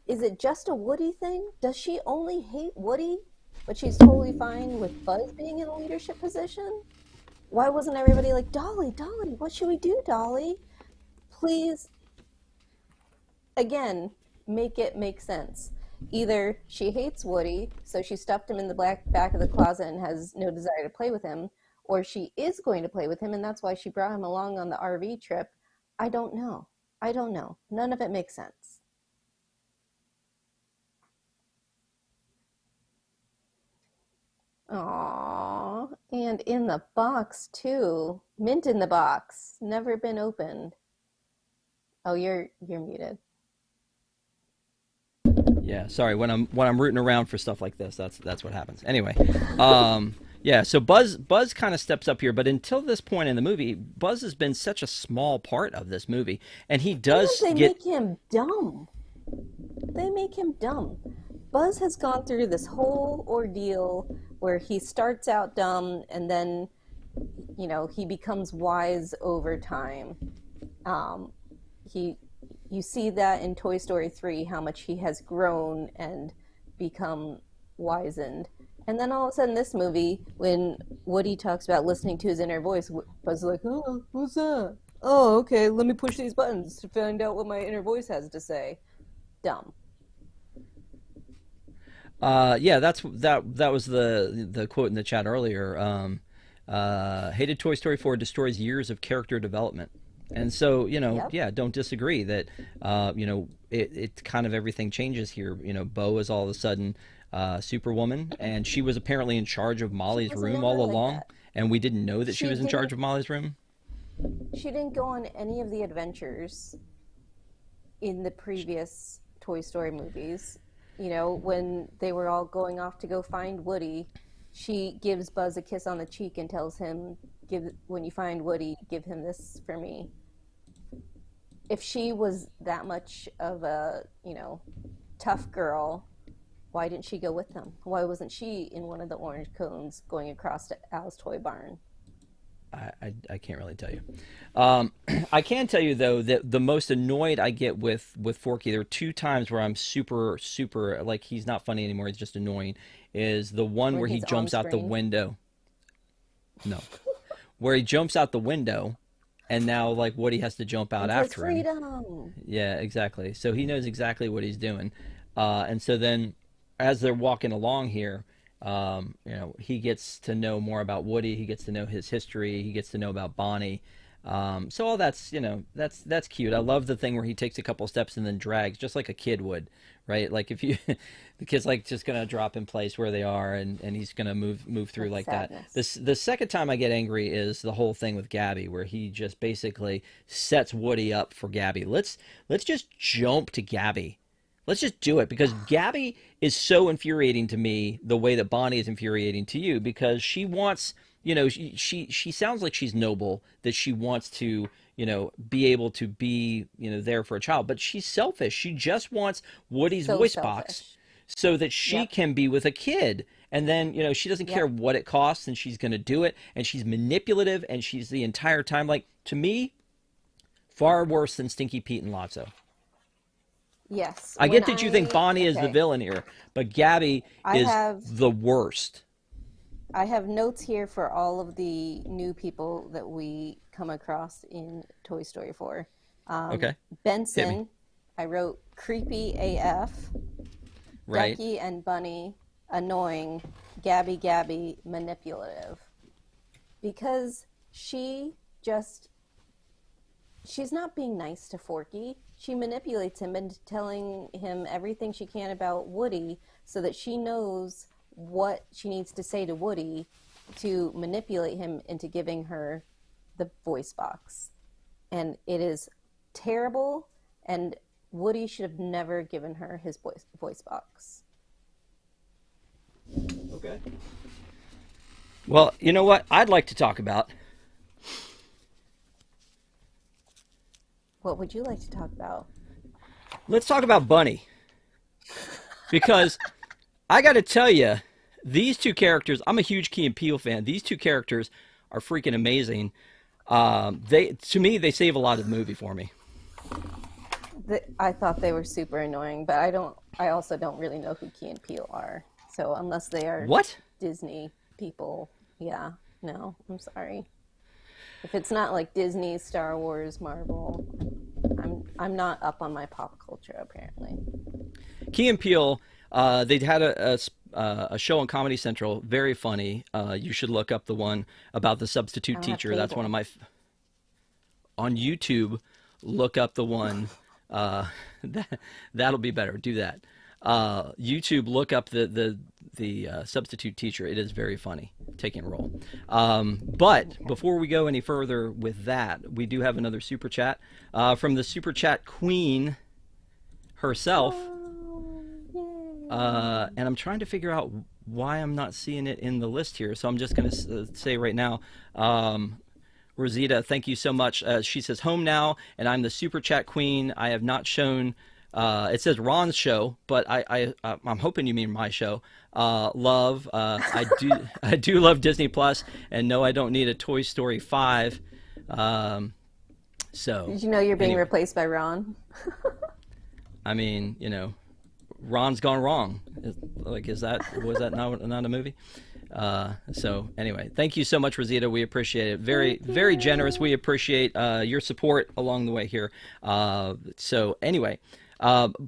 Is it just a Woody thing? Does she only hate Woody, but she's totally fine with Buzz being in a leadership position? Why wasn't everybody like, "Dolly, Dolly, what should we do, Dolly? Please, again, make it make sense." Either she hates Woody, so she stuffed him in the back of the closet and has no desire to play with him, or she is going to play with him and that's why she brought him along on the RV trip. I don't know. I don't know. None of it makes sense. Aww. And in the box too. Mint in the box. Never been opened. Oh, you're muted. Yeah, sorry. When I'm rooting around for stuff like this, that's what happens. Anyway, yeah. So Buzz kind of steps up here, but until this point in the movie, Buzz has been such a small part of this movie, and he And does they get. make him dumb. They make him dumb. Buzz has gone through this whole ordeal where he starts out dumb and then, he becomes wise over time. Um, he, you see that in Toy Story 3, how much he has grown and become wizened. And then all of a sudden, this movie, when Woody talks about listening to his inner voice, Buzz is like, "Oh, what's that? Oh, okay, let me push these buttons to find out what my inner voice has to say." Dumb. Yeah, that was the quote in the chat earlier. Hated Toy Story 4 destroys years of character development. And so, Yep. yeah, don't disagree that, it kind of everything changes here. Bo is all of a sudden Superwoman, and she was apparently in charge of She Molly's was room never all like along, that. and we didn't know that she She was in charge didn't of Molly's room. she didn't go on any of the adventures in the previous Toy Story movies. When they were all going off to go find Woody, she gives Buzz a kiss on the cheek and tells him, "Give when you find Woody, give him this for me." If she was that much of a, tough girl, why didn't she go with them? Why wasn't she in one of the orange cones going across to Al's toy barn? I can't really tell you. I can tell you though that the most annoyed I get with Forky, there are two times where I'm super like he's not funny anymore. He's just annoying. Is the one When where he he's on jumps out the screen. window. No, where he jumps out the window, and now like Woody has to jump out And says after him. freedom. Yeah, exactly. So he knows exactly what he's doing. And so then, as they're walking along here, he gets to know more about Woody. He gets to know his history. He gets to know about Bonnie. So all that's that's cute. I love the thing where he takes a couple steps and then drags, just like a kid would, right? Like if you, the kid's like just gonna drop in place where they are, and he's gonna move through That's like that. sadness. The second time I get angry is the whole thing with Gabby, where he just basically sets Woody up for Gabby. Let's just jump to Gabby. Let's just do it because Gabby is so infuriating to me the way that Bonnie is infuriating to you because she wants, she sounds like she's noble, that she wants to, be able to be, there for a child, but she's selfish. She just wants Woody's So voice box selfish. so that she Yep. can be with a kid. And then, she doesn't care Yep. what it costs and she's going to do it. And she's manipulative and she's the entire time, like, to me, far worse than Stinky Pete and Lotso. Yes. I get that you think Bonnie is the Okay. villain here, but Gabby I is have the worst. I have notes here for all of the new people that we come across in Toy Story 4. Okay, hit me. Benson, I wrote creepy AF, Right. Ducky and Bunny, annoying, Gabby Gabby, manipulative. Because just, she's not being nice to Forky. She manipulates him into telling him everything she can about Woody so that she knows what she needs to say to Woody to manipulate him into giving her the voice box. And it is terrible, and Woody should have never given her his voice box. Okay. Well, you know what? I'd like to talk about. What would you like to talk about? Let's talk about Bunny because I got to tell you, these two characters. I'm a huge Key and Peele fan. These two characters are freaking amazing. They to me they save a lot of the movie for me. I thought they were super annoying, but I also don't really know who Key and Peele are. So unless they are What? Disney people, yeah, no, I'm sorry. If it's not like Disney, Star Wars, Marvel, I'm not up on my pop culture apparently. Key and Peele, they'd had a show on Comedy Central, very funny. You should look up the one about the I substitute don't have teacher. That's one of cable. my on YouTube. Look up the one. Uh, that'll be better. Do that. YouTube. Look up the substitute teacher. It is very funny. Taking a role. But Okay. before we go any further with that, we do have another super chat from the super chat queen herself. Oh, yay. And I'm trying to figure out why I'm not seeing it in the list here. So I'm just going to say right now, Rosita, thank you so much. She says, home now, and I'm the super chat queen. I have not shown, it says Ron's show, but I'm hoping you mean my show. Love, I do love Disney Plus, and no, I don't need a Toy Story 5. Um, so, Did you know you're being anyway, replaced by Ron? I mean, Ron's Gone Wrong. Like, was that not a movie? So anyway, thank you so much, Rosita. We appreciate it. Very, Thank very generous. you. We appreciate your support along the way here. So anyway,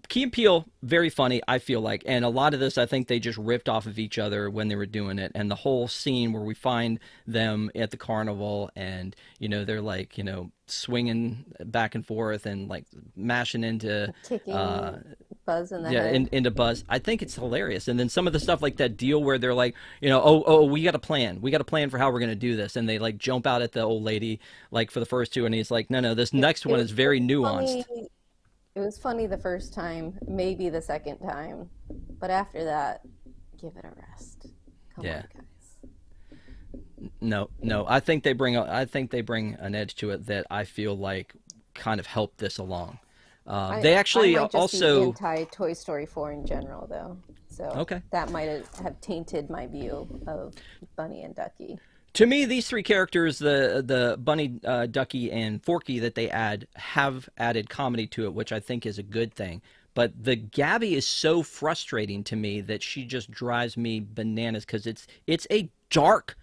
Key and Peele, very funny, I feel like. And a lot of this, I think they just ripped off of each other when they were doing it. And the whole scene where we find them at the carnival and, they're like, swinging back and forth and like mashing into uh, Kicking Buzz in the yeah, head. into Buzz. I think it's hilarious. And then some of the stuff like that deal where they're like, oh, we got a plan. We got a plan for how we're gonna do this. And they like jump out at the old lady like for the first two, and he's like, no, this It, next it one is was very funny. nuanced. It was funny the first time, maybe the second time, but after that, give it a rest. Come on, Yeah. guys. No, no. I think they bring an edge to it that I feel like kind of helped this along. They I actually might just be also anti Toy Story 4 in general, though. So okay. that might have tainted my view of Bunny and Ducky. To me, these three characters, the Bunny, Ducky, and Forky that they have added comedy to it, which I think is a good thing. But the Gabby is so frustrating to me that she just drives me bananas because it's a dark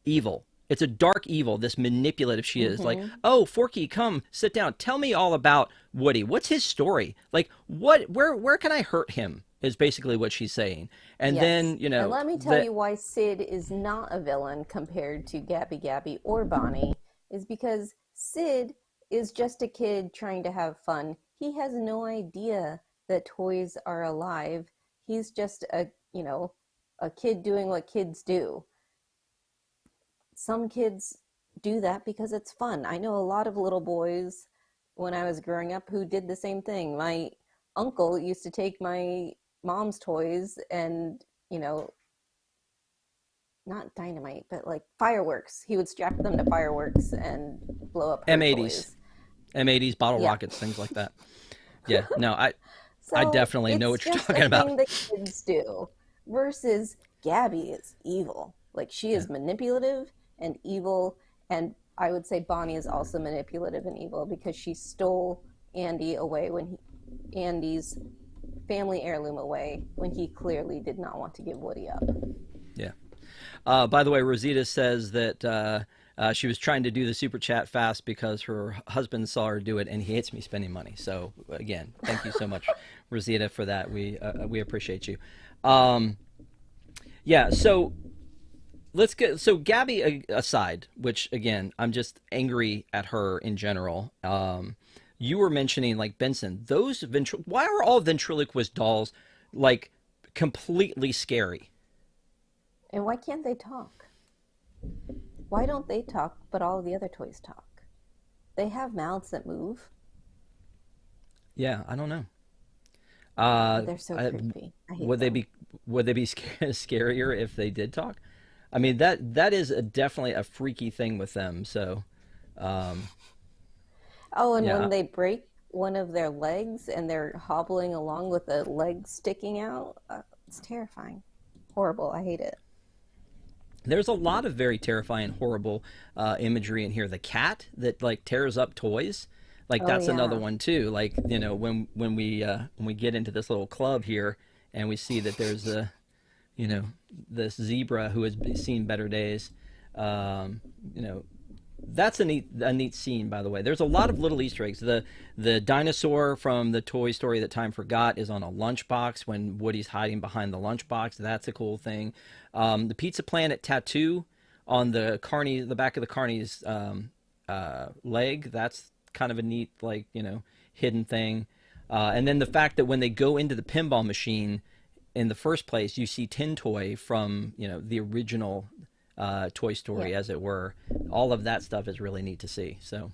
evil. It's a dark evil, this manipulative she is. Like, Hmm. oh, Forky, come, sit down. Tell me all about Woody. What's his story? Like, where can I hurt him? Is basically what she's saying. And Yes. then, you And know, let me tell the you why Sid is not a villain compared to Gabby Gabby or Bonnie, is because Sid is just a kid trying to have fun. He has no idea that toys are alive. He's just a kid doing what kids do. Some kids do that because it's fun. I know a lot of little boys when I was growing up who did the same thing. My uncle used to take my mom's toys and, not dynamite, but like fireworks. He would strap them to fireworks and blow up her M80s, toys. M80s, bottle Yeah. rockets, things like that. Yeah, no, I So definitely know it's what you're just a talking about. thing that kids do versus Gabby is evil. Like she Yeah, is manipulative and evil. And I would say Bonnie is also manipulative and evil because she stole Andy away Andy's family heirloom away when he clearly did not want to give Woody up. yeah. By the way, Rosita says that she was trying to do the super chat fast because her husband saw her do it, and he hates me spending money. So again, thank you so much, Rosita, for that. We appreciate you. Um, yeah. So let's get so Gabby aside, which again, I'm just angry at her in general. You were mentioning like Benson. Why are all ventriloquist dolls like completely scary? And why can't they talk? Why don't they talk, but all the other toys talk? They have mouths that move, Yeah, I don't know. but Uh, they're so I, creepy. I hate would they them. be scarier if they did talk? I mean that is definitely a freaky thing with them. So um, Oh, and yeah, when they break one of their legs and they're hobbling along with the leg sticking out, it's terrifying. Horrible. I hate it. there's a lot of very terrifying, horrible imagery in here. The cat that like tears up toys, like Oh, that's another yeah. one too. Like when we get into this little club here and we see that there's a you know this zebra who has seen better days. Um, you know that's a neat scene, by the way. There's a lot of little Easter eggs. The dinosaur from the Toy Story that Time Forgot is on a lunchbox when Woody's hiding behind the lunchbox. That's a cool thing. The Pizza Planet tattoo on the back of the Carney's leg. That's kind of a neat, like hidden thing. And then the fact that when they go into the pinball machine in the first place, you see Tin Toy from the original Toy Yeah. Story, as it were. All of that stuff is really neat to see. So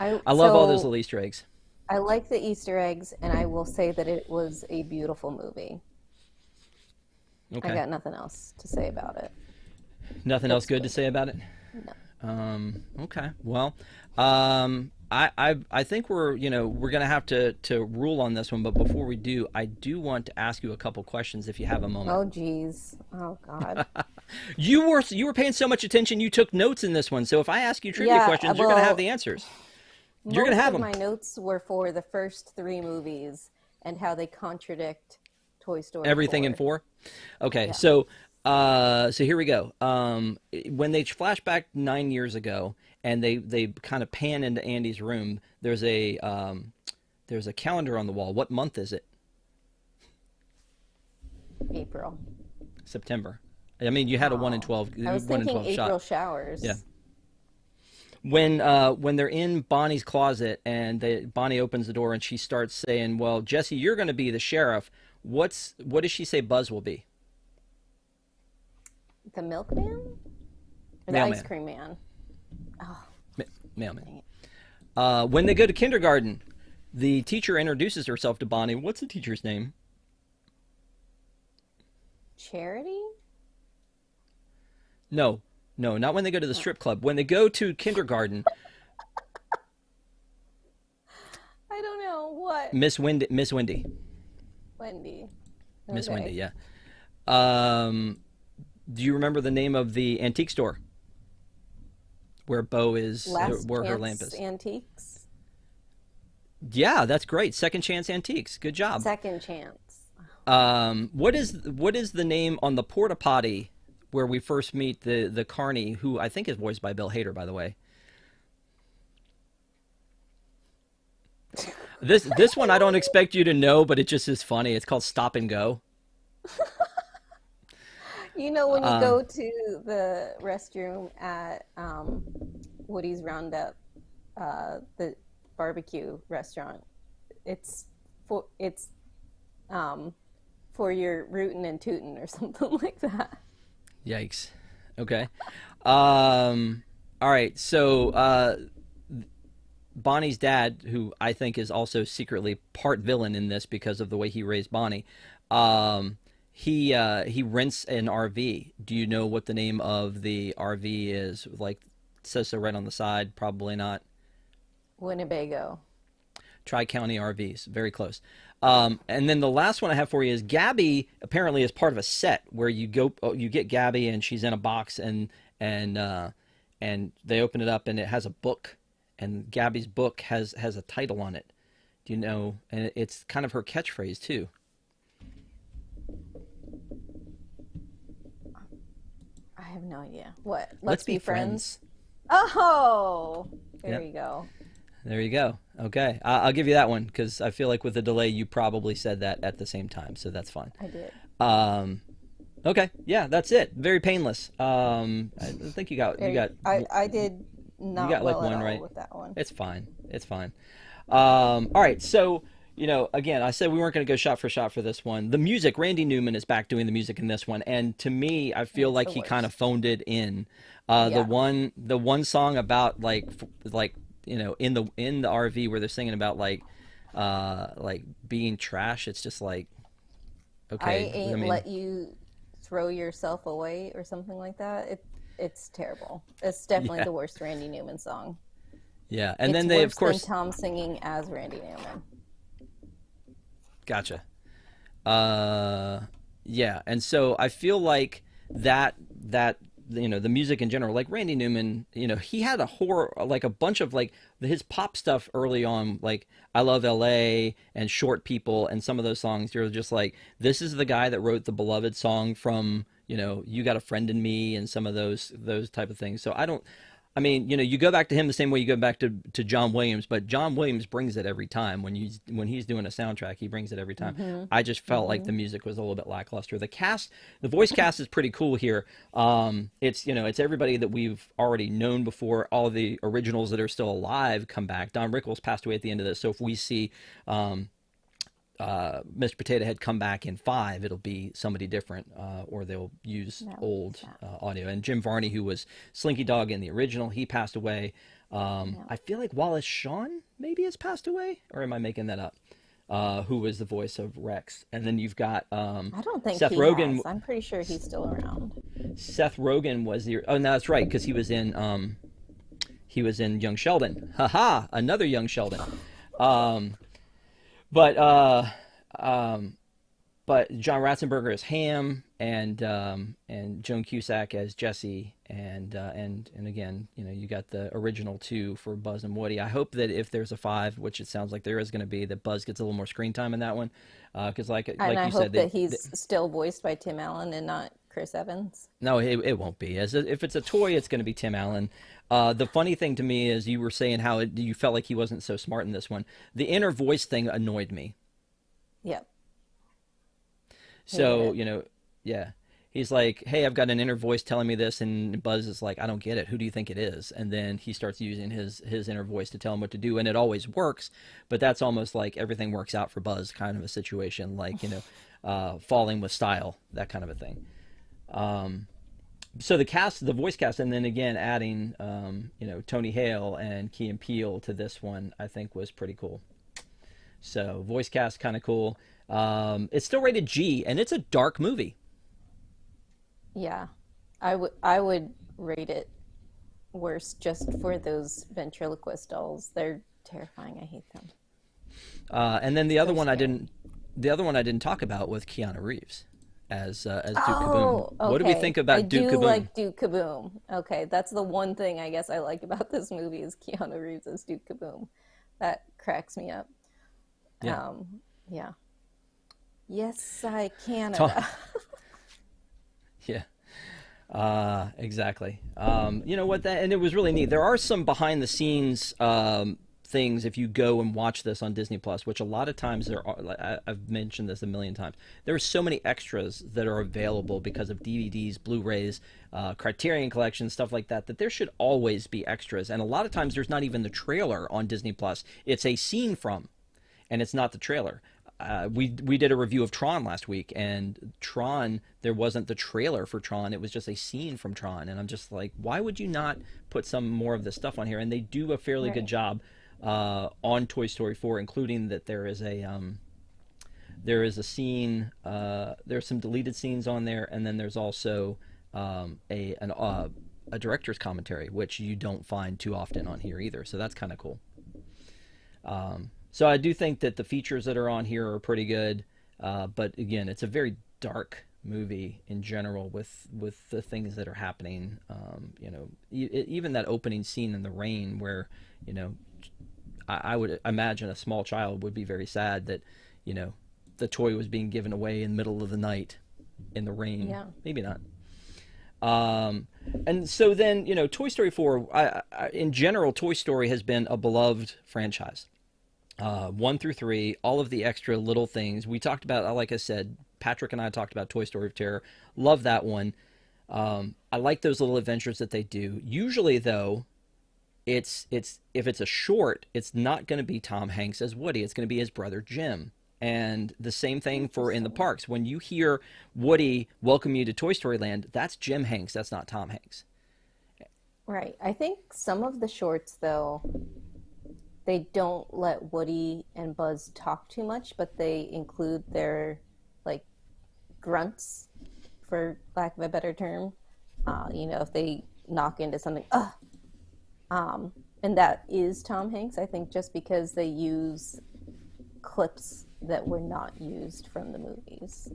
I I love all those so little Easter eggs. I like the Easter eggs, and I will say that it was a beautiful movie. I Okay, got nothing else to say about it. nothing else Looks good to good. say about it. No. Okay, well, I think we're gonna have to rule on this one, but before we do, I do want to ask you a couple questions if you have a moment. Oh, geez. Oh, God. You were paying so much attention, you took notes in this one. So if I ask you trivia Yeah, questions, you're gonna have well, the answers. You're gonna most have of them. my notes were for the first three movies and how they contradict Toy Story Everything in 4. four. Okay, Yeah. so here we go. When they flash back 9 years ago and they kind of pan into Andy's room, there's a calendar on the wall. What month is it? April. September. I mean, you had a one in Oh, 12, I was one in thinking 12 April shot. Yeah. showers. When they're in Bonnie's closet and Bonnie opens the door and she starts saying, "Well, Jesse, you're going to be the sheriff." What does she say Buzz will be? The milkman? Or the ice Mailman. cream man? Oh, Ma- Mailman. dang it. When they go to kindergarten, the teacher introduces herself to Bonnie. What's the teacher's name? Charity? No, No, not when they go to the strip club. When they go to kindergarten, I don't know what. Miss Wendy. Wendy. Miss Wendy, Okay. yeah. Um, do you remember the name of the antique store where Bo is, Last where her lamp Chance is? Antiques. Yeah, that's great. Second Chance Antiques. Good job. Second Chance. What is the name on the porta potty where we first meet the carney, who I think is voiced by Bill Hader, by the way? This one I don't expect you to know, but it just is funny. It's called Stop and Go. You know, when you Uh, go to the restroom at Woody's Roundup, the barbecue restaurant, it's um, for your rootin' and tootin' or something like that. Yikes. Okay. Um, all right. So Bonnie's dad, who I think is also secretly part villain in this because of the way he raised Bonnie, um, he rents an RV. Do you know what the name of the RV is? Like, it says so right on the side. Probably not. Winnebago. Tri-County RVs, very close. And then the last one I have for you is Gabby. Apparently, is part of a set where you go, you get Gabby, and she's in a box, and and they open it up, and it has a book, and Gabby's book has a title on it. Do you know? And it's kind of her catchphrase too. I have no idea. What? Let's Let's be be friends. friends. Oh, there Yep. you go. There you go. Okay, I'll give you that one because I feel like with the delay, you probably said that at the same time, so that's fine. I did. Um, okay, yeah, that's it. Very painless. I think I did you not got like well at one all right. with that one. It's fine. It's fine. All right, so again, I said we weren't going to go shot for shot for this one. The music, Randy Newman is back doing the music in this one, and to me, I feel It's like the he kind of worst. phoned it in. Yeah. The one song about like in the RV where they're singing about like being trash. It's just like I okay. I ain't mean, let you throw yourself away or something like that. It's terrible. It's definitely yeah, the worst Randy Newman song. yeah. And It's then they of worse than course Tom singing as Randy Newman. gotcha. Uh, yeah, and so I feel like that the music in general, like Randy Newman, he had a horror, like a bunch of like his pop stuff early on, like I Love L.A. and Short People, and some of those songs. You're just like, this is the guy that wrote the beloved song from You Got a Friend in Me, and some of those type of things. So I don't. I mean, you go back to him the same way you go back to John Williams, but John Williams brings it every time when he's doing a soundtrack. He brings it every time. Mm-hmm. I just felt like Mm-hmm. the music was a little bit lackluster. The voice cast is pretty cool here. It's everybody that we've already known before. All the originals that are still alive come back. Don Rickles passed away at the end of this, so if we see um, Mr. Potato Head come back in five, it'll be somebody different, or they'll use That would be old sad. audio. And Jim Varney, who was Slinky Dog in the original, he passed away. Yeah. I feel like Wallace Shawn maybe has passed away, or am I making that up? Who was the voice of Rex? And then you've got I don't think Seth he Rogen. has. I'm pretty sure he's still around. Seth Rogen was the. Oh, no, that's right, because he was in Young Sheldon. Haha, another Young Sheldon. Um, but um, but John Ratzenberger as Ham, and Joan Cusack as Jesse, and again, you got the original two for Buzz and Woody. I hope that if there's a five, which it sounds like there is going to be, that Buzz gets a little more screen time in that one, because And like I you said, hope that he's still voiced by Tim Allen and not Chris Evans. no, it won't be. If it's a toy, it's going to be Tim Allen. The funny thing to me is you were saying how you felt like he wasn't so smart in this one. The inner voice thing annoyed me. Yep. Hated So, it. yeah. He's like, hey, I've got an inner voice telling me this. And Buzz is like, I don't get it. Who do you think it is? And then he starts using his inner voice to tell him what to do. And it always works. But that's almost like everything works out for Buzz kind of a situation. Like, falling with style, that kind of a thing. Um, so the voice cast, and then again adding, Tony Hale and Key and Peele to this one, I think was pretty cool. So voice cast kind of cool. It's still rated G, and it's a dark movie. Yeah. I would rate it worse just for those ventriloquist dolls. They're terrifying. I hate them. And then So scary. the other one I didn't talk about was Keanu Reeves as Duke Kaboom. Oh, What do we okay. think I about Duke do Kaboom? like Duke Kaboom. Okay, that's the one thing I guess I like about this movie is Keanu Reeves as Duke Kaboom. That cracks me up. Yeah, Um, yeah. Yes, I Tom. Canada. Yeah. Exactly. You know what? That and it was really neat. There are some behind the scenes things if you go and watch this on Disney Plus, which a lot of times there are. Like, I've mentioned this a million times. There are so many extras that are available because of DVDs, Blu-rays, Criterion Collection, stuff like that. That there should always be extras, and a lot of times there's not even the trailer on Disney Plus. It's a scene from, and it's not the trailer. We did a review of Tron last week, and Tron there wasn't the trailer for Tron. It was just a scene from Tron, and I'm just like, why would you not put some more of this stuff on here? And they do a fairly good Right. job on Toy Story 4, including that there is a scene. There's some deleted scenes on there, and then there's also a director's commentary, which you don't find too often on here either. So that's kind of cool. So I do think that the features that are on here are pretty good, but again, it's a very dark movie in general with the things that are happening. You know, even that opening scene in the rain, where you know, I would imagine a small child would be very sad that you know the toy was being given away in the middle of the night in the rain. Yeah. Maybe not. Um, and so then you know, Toy Story 4. In general, Toy Story has been a beloved franchise. 1 through 3, all of the extra little things we talked about. Like I said, Patrick and I talked about Toy Story of Terror. Love that one. I like those little adventures that they do. Usually, though, it's if it's a short, it's not going to be Tom Hanks as Woody. It's going to be his brother Jim. And the same thing for in the Interesting. parks. When you hear Woody welcome you to Toy Story Land, that's Jim Hanks. That's not Tom Hanks. Right. I think some of the shorts, though, they don't let Woody and Buzz talk too much, but they include their like grunts, for lack of a better term. If they knock into something, and that is Tom Hanks. I think just because they use clips that were not used from the movies,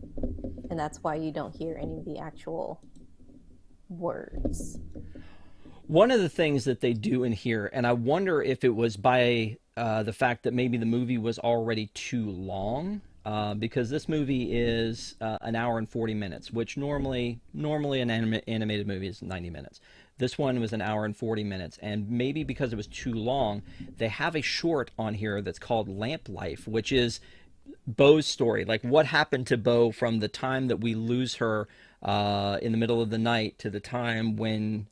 and that's why you don't hear any of the actual words. One of the things that they do in here, and I wonder if it was by the fact that maybe the movie was already too long, because this movie is an hour and 40 minutes, which normally an animated movie is 90 minutes. This one was an hour and 40 minutes, and maybe because it was too long, they have a short on here that's called Lamp Life, which is Bo's story, like what happened to Bo from the time that we lose her in the middle of the night to the time when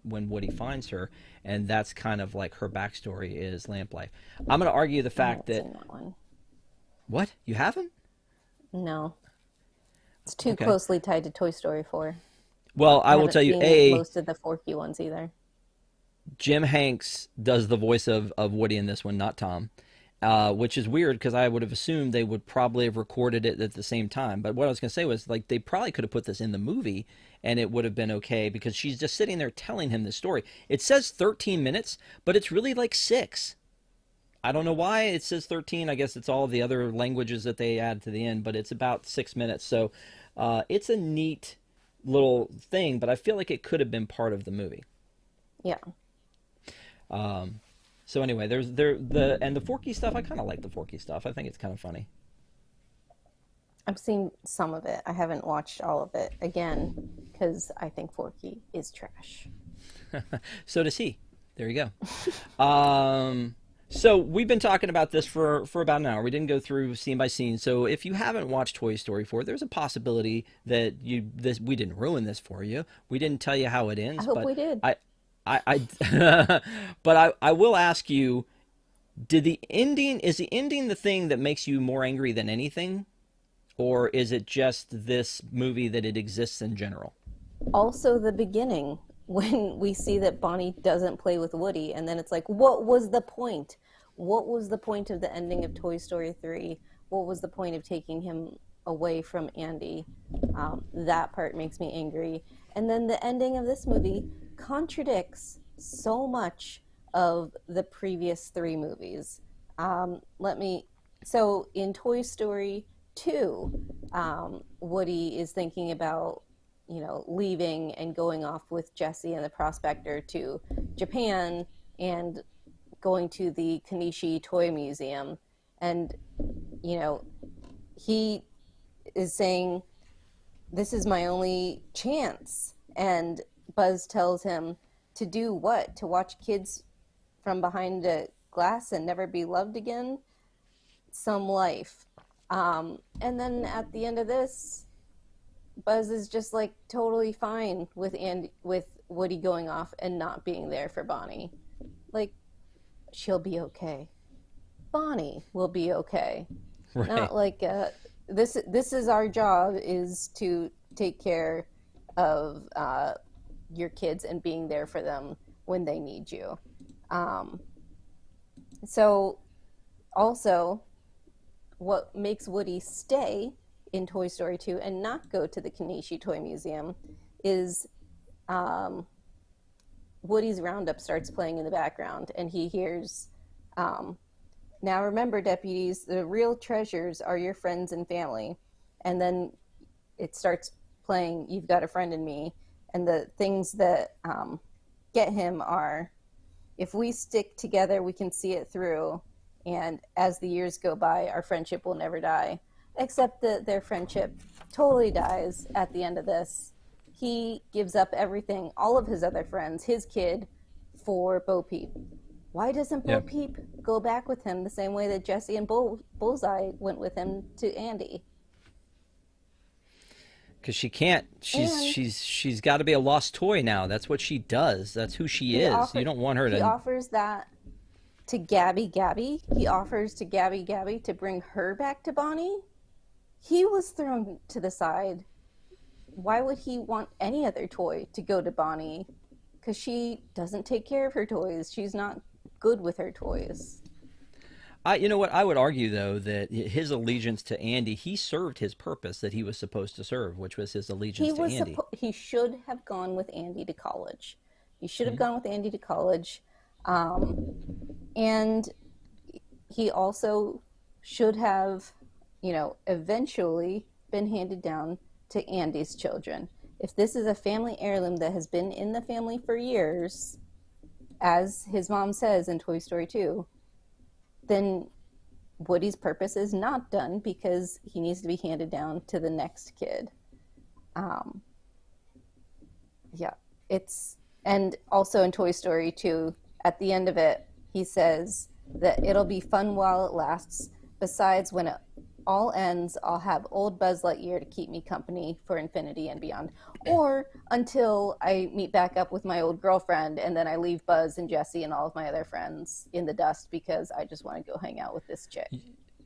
Woody finds her, and that's kind of like her backstory is Lamp Life. I'm going to argue the I fact haven't that seen that one. what you haven't? No, it's too Okay. closely tied to Toy Story 4. Well, I I will haven't tell you, seen most of the Forky ones either. Jim Hanks does the voice of Woody in this one, not Tom. Which is weird because I would have assumed they would probably have recorded it at the same time. But what I was going to say was like they probably could have put this in the movie and it would have been okay because she's just sitting there telling him the story. It says 13 minutes, but it's really like 6. I don't know why it says 13. I guess it's all the other languages that they add to the end, but it's about 6 minutes. So it's a neat little thing, but I feel like it could have been part of the movie. Yeah, So anyway, there's the Forky stuff. I kind of like the Forky stuff. I think it's kind of funny. I've seen some of it. I haven't watched all of it again because I think Forky is trash. So does he. There you go. So we've been talking about this for about an hour. We didn't go through scene by scene. So if you haven't watched Toy Story 4, there's a possibility that we didn't ruin this for you. We didn't tell you how it I ends, hope but we did. but I will ask you, is the ending the thing that makes you more angry than anything? Or is it just this movie that it exists in general? Also, the beginning when we see that Bonnie doesn't play with Woody, and then it's like, what was the point? What was the point of the ending of Toy Story 3? What was the point of taking him away from Andy? That part makes me angry. And then the ending of this movie, contradicts so much of the previous three movies. Let me. So in Toy Story 2, Woody is thinking about, leaving and going off with Jessie and the prospector to Japan and going to the Kanishi Toy Museum. And, you know, he is saying, "This is my only chance." And Buzz tells him to do what? To watch kids from behind a glass and never be loved again? Some life. And then at the end of this, Buzz is just like totally fine with with Woody going off and not being there for Bonnie. Like, she'll be okay. Bonnie will be okay. Right. Not like this is our job, is to take care of your kids and being there for them when they need you. Um, so also, what makes Woody stay in Toy Story 2 and not go to the Kanishi Toy Museum is um, Woody's Roundup starts playing in the background, and he hears, um, "Now remember, deputies, the real treasures are your friends and family." And then it starts playing "You've Got a Friend in Me," and the things that get him are, "If we stick together, we can see it through. And as the years go by, our friendship will never die." Except that their friendship totally dies at the end of this. He gives up everything, all of his other friends, his kid, for Bo Peep. Why doesn't Bo Yeah. Peep go back with him the same way that Jesse and Bullseye went with him to Andy? Because she can't. And She's got to be a lost toy now. That's what she does. That's who she is. You don't want her he to. offers that to Gabby Gabby. He offers to Gabby Gabby to bring her back to Bonnie. He was thrown to the side. Why would he want any other toy to go to Bonnie? Because she doesn't take care of her toys. She's not good with her toys. You know what? I would argue though that his allegiance to Andy, he served his purpose that he was supposed to serve, which was his allegiance to Andy. He should have gone with Andy to college. He should have Mhm. gone with Andy to college. Um, and he also should have, eventually been handed down to Andy's children. If this is a family heirloom that has been in the family for years, as his mom says in Toy Story 2, then Woody's purpose is not done because he needs to be handed down to the next kid. Um, yeah, and also in Toy Story 2, at the end of it, he says that it'll be fun while it lasts. Besides, when it all ends, I'll have old Buzz Lightyear to keep me company for infinity and beyond. Or until I meet back up with my old girlfriend, and then I leave Buzz and Jesse and all of my other friends in the dust because I just want to go hang out with this chick.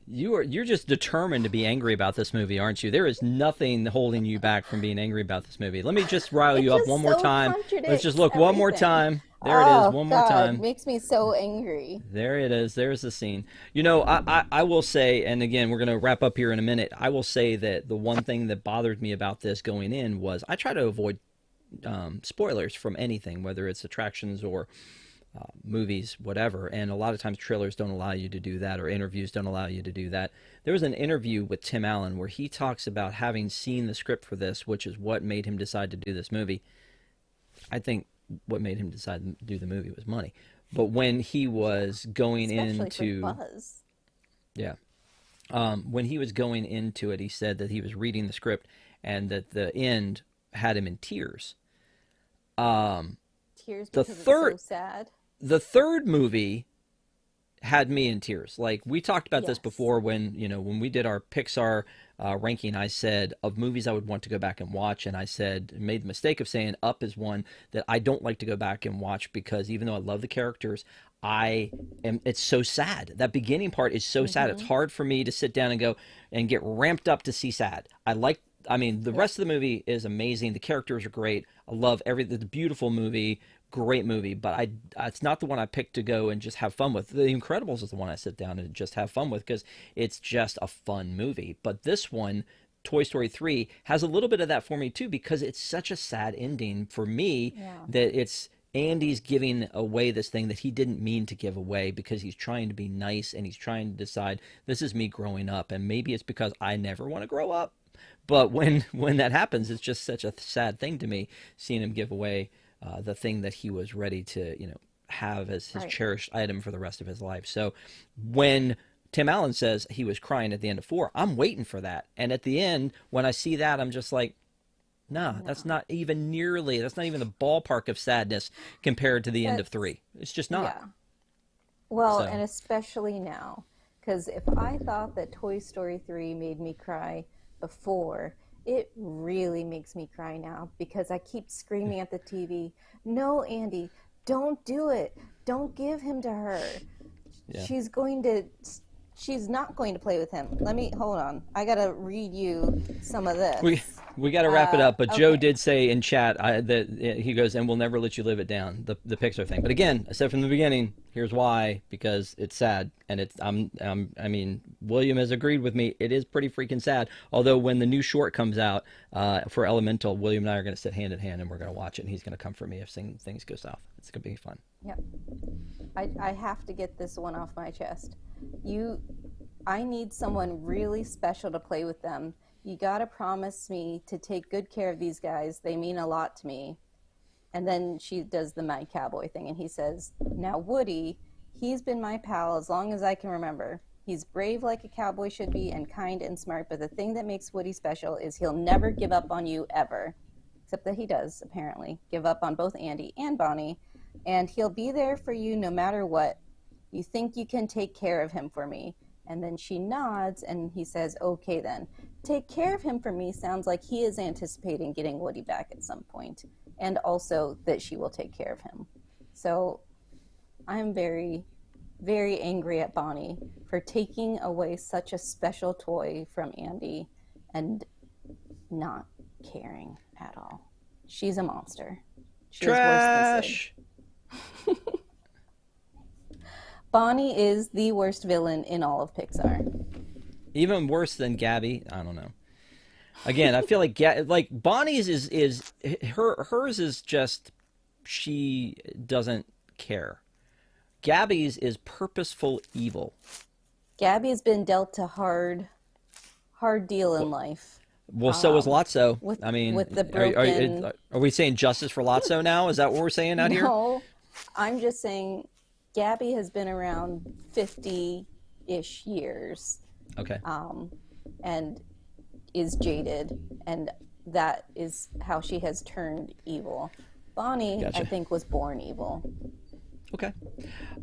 You're just determined to be angry about this movie, aren't you? There is nothing holding you back from being angry about this movie. Let me just rile It you up just one more so time. Let's just contradicts look one more everything. time. There it is, Oh, one more God, time. makes me so angry. There it is. There's the scene. I will say, and again, we're going to wrap up here in a minute. I will say that the one thing that bothered me about this going in was I try to avoid spoilers from anything, whether it's attractions or movies, whatever. And a lot of times trailers don't allow you to do that, or interviews don't allow you to do that. There was an interview with Tim Allen where he talks about having seen the script for this, which is what made him decide to do this movie. I think what made him decide to do the movie was money. But when he was going Especially into, for Buzz. yeah, when he was going into it, he said that he was reading the script and that the end had him in tears. Um, Tears the because it's so third, sad. the third movie had me in tears. Like we talked about this Yes. before when we did our Pixar ranking, I said of movies I would want to go back and watch, and I said made the mistake of saying Up is one that I don't like to go back and watch because even though I love the characters, it's so sad. That beginning part is so sad. It's Mm-hmm. hard for me to sit down and go and get ramped up to see sad. I mean, the Yep. rest of the movie is amazing. The characters are great. I love everything. It's a beautiful movie, great movie. But it's not the one I picked to go and just have fun with. The Incredibles is the one I sit down and just have fun with because it's just a fun movie. But this one, Toy Story 3, has a little bit of that for me too because it's such a sad ending for me Yeah. that it's Andy's giving away this thing that he didn't mean to give away because he's trying to be nice and he's trying to decide this is me growing up, and maybe it's because I never want to grow up. But when that happens, it's just such a sad thing to me seeing him give away the thing that he was ready to have as his Right. cherished item for the rest of his life. So when Tim Allen says he was crying at the end of 4, I'm waiting for that. And at the end, when I see that, I'm just like, nah, that's No. not even nearly, that's not even the ballpark of sadness compared to the end of That's 3. It's just not. yeah. Well, So, and especially now, because if I thought that Toy Story 3 made me cry before, it really makes me cry now because I keep screaming at the TV, "No, Andy, don't do it. Don't give him to her. yeah. She's going to she's not going to play with him." Let me hold on. I got to read you some of We this. we got to wrap it up, but Joe Okay. did say in chat that he goes, and we'll never let you live it down, the Pixar thing. But again, I said from the beginning, here's why: because it's sad, and it's I mean, William has agreed with me. It is pretty freaking sad. Although when the new short comes out for Elemental, William and I are going to sit hand in hand, and we're going to watch it, and he's going to come for me if things go south. It's going to be fun. Yep. I have to get this one off my chest. You, I need someone really special to play with them. You gotta promise me to take good care of these guys. They mean a lot to me. And then she does the Mad Cowboy thing, and he says, "Now, Woody, he's been my pal as long as I can remember. He's brave like a cowboy should be, and kind and smart, but the thing that makes Woody special is he'll never give up on you ever." Except that he does, apparently, give up on both Andy and Bonnie, and he'll be there for you no matter what. You think you can take care of him for me? And then she nods, and he says, "Okay then. Take care of him for me" sounds like he is anticipating getting Woody back at some point, and also that she will take care of him. So I'm very, very angry at Bonnie for taking away such a special toy from Andy and not caring at all. She's a monster. She is worse than Sid. Trash. Bonnie is the worst villain in all of Pixar. Even worse than Gabby. I don't know. Again, I feel like like Bonnie's is hers is just she doesn't care. Gabby's is purposeful evil. Gabby's been dealt a hard deal in life Well, so is Lotso. with I mean, the broken. are we saying justice for Lotso now? Is that what we're saying out here? No, I'm just saying Gabby has been around 50-ish years, Okay. and is jaded, and that is how she has turned evil. Bonnie, I Gotcha. think, was born evil. Okay.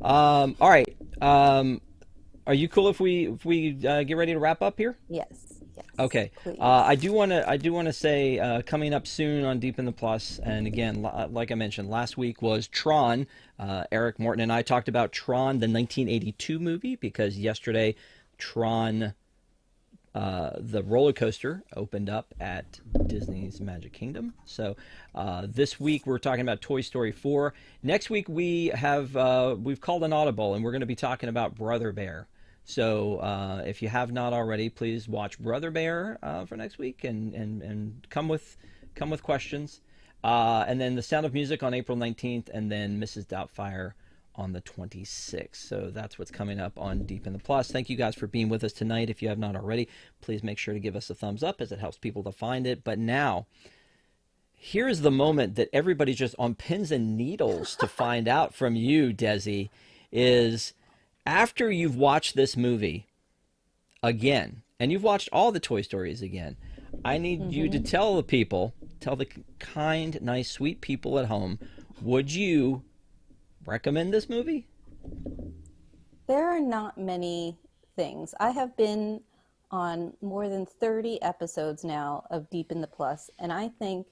All right. Are you cool if we get ready to wrap up here? Yes, yes, Okay. please. I do want to say coming up soon on Deep in the Plus, and again, like I mentioned, last week was Tron. Eric Morton and I talked about Tron, the 1982 movie, because yesterday Tron, the roller coaster, opened up at Disney's Magic Kingdom. So this week we're talking about Toy Story 4. Next week we've called an audible, and we're going to be talking about Brother Bear. So if you have not already, please watch Brother Bear for next week, and come with questions. And then The Sound of Music on April 19th, and then Mrs. Doubtfire on the 26th. So that's what's coming up on Deep in the Plus. Thank you guys for being with us tonight. If you have not already, please make sure to give us a thumbs up, as it helps people to find it. But now, here's the moment that everybody's just on pins and needles to find out from you, Desi, is after you've watched this movie again, and you've watched all the Toy Stories again, I need you to tell the kind, nice, sweet people at home, would you recommend this movie? There are not many things. I have been on more than 30 episodes now of Deep in the Plus, and I think,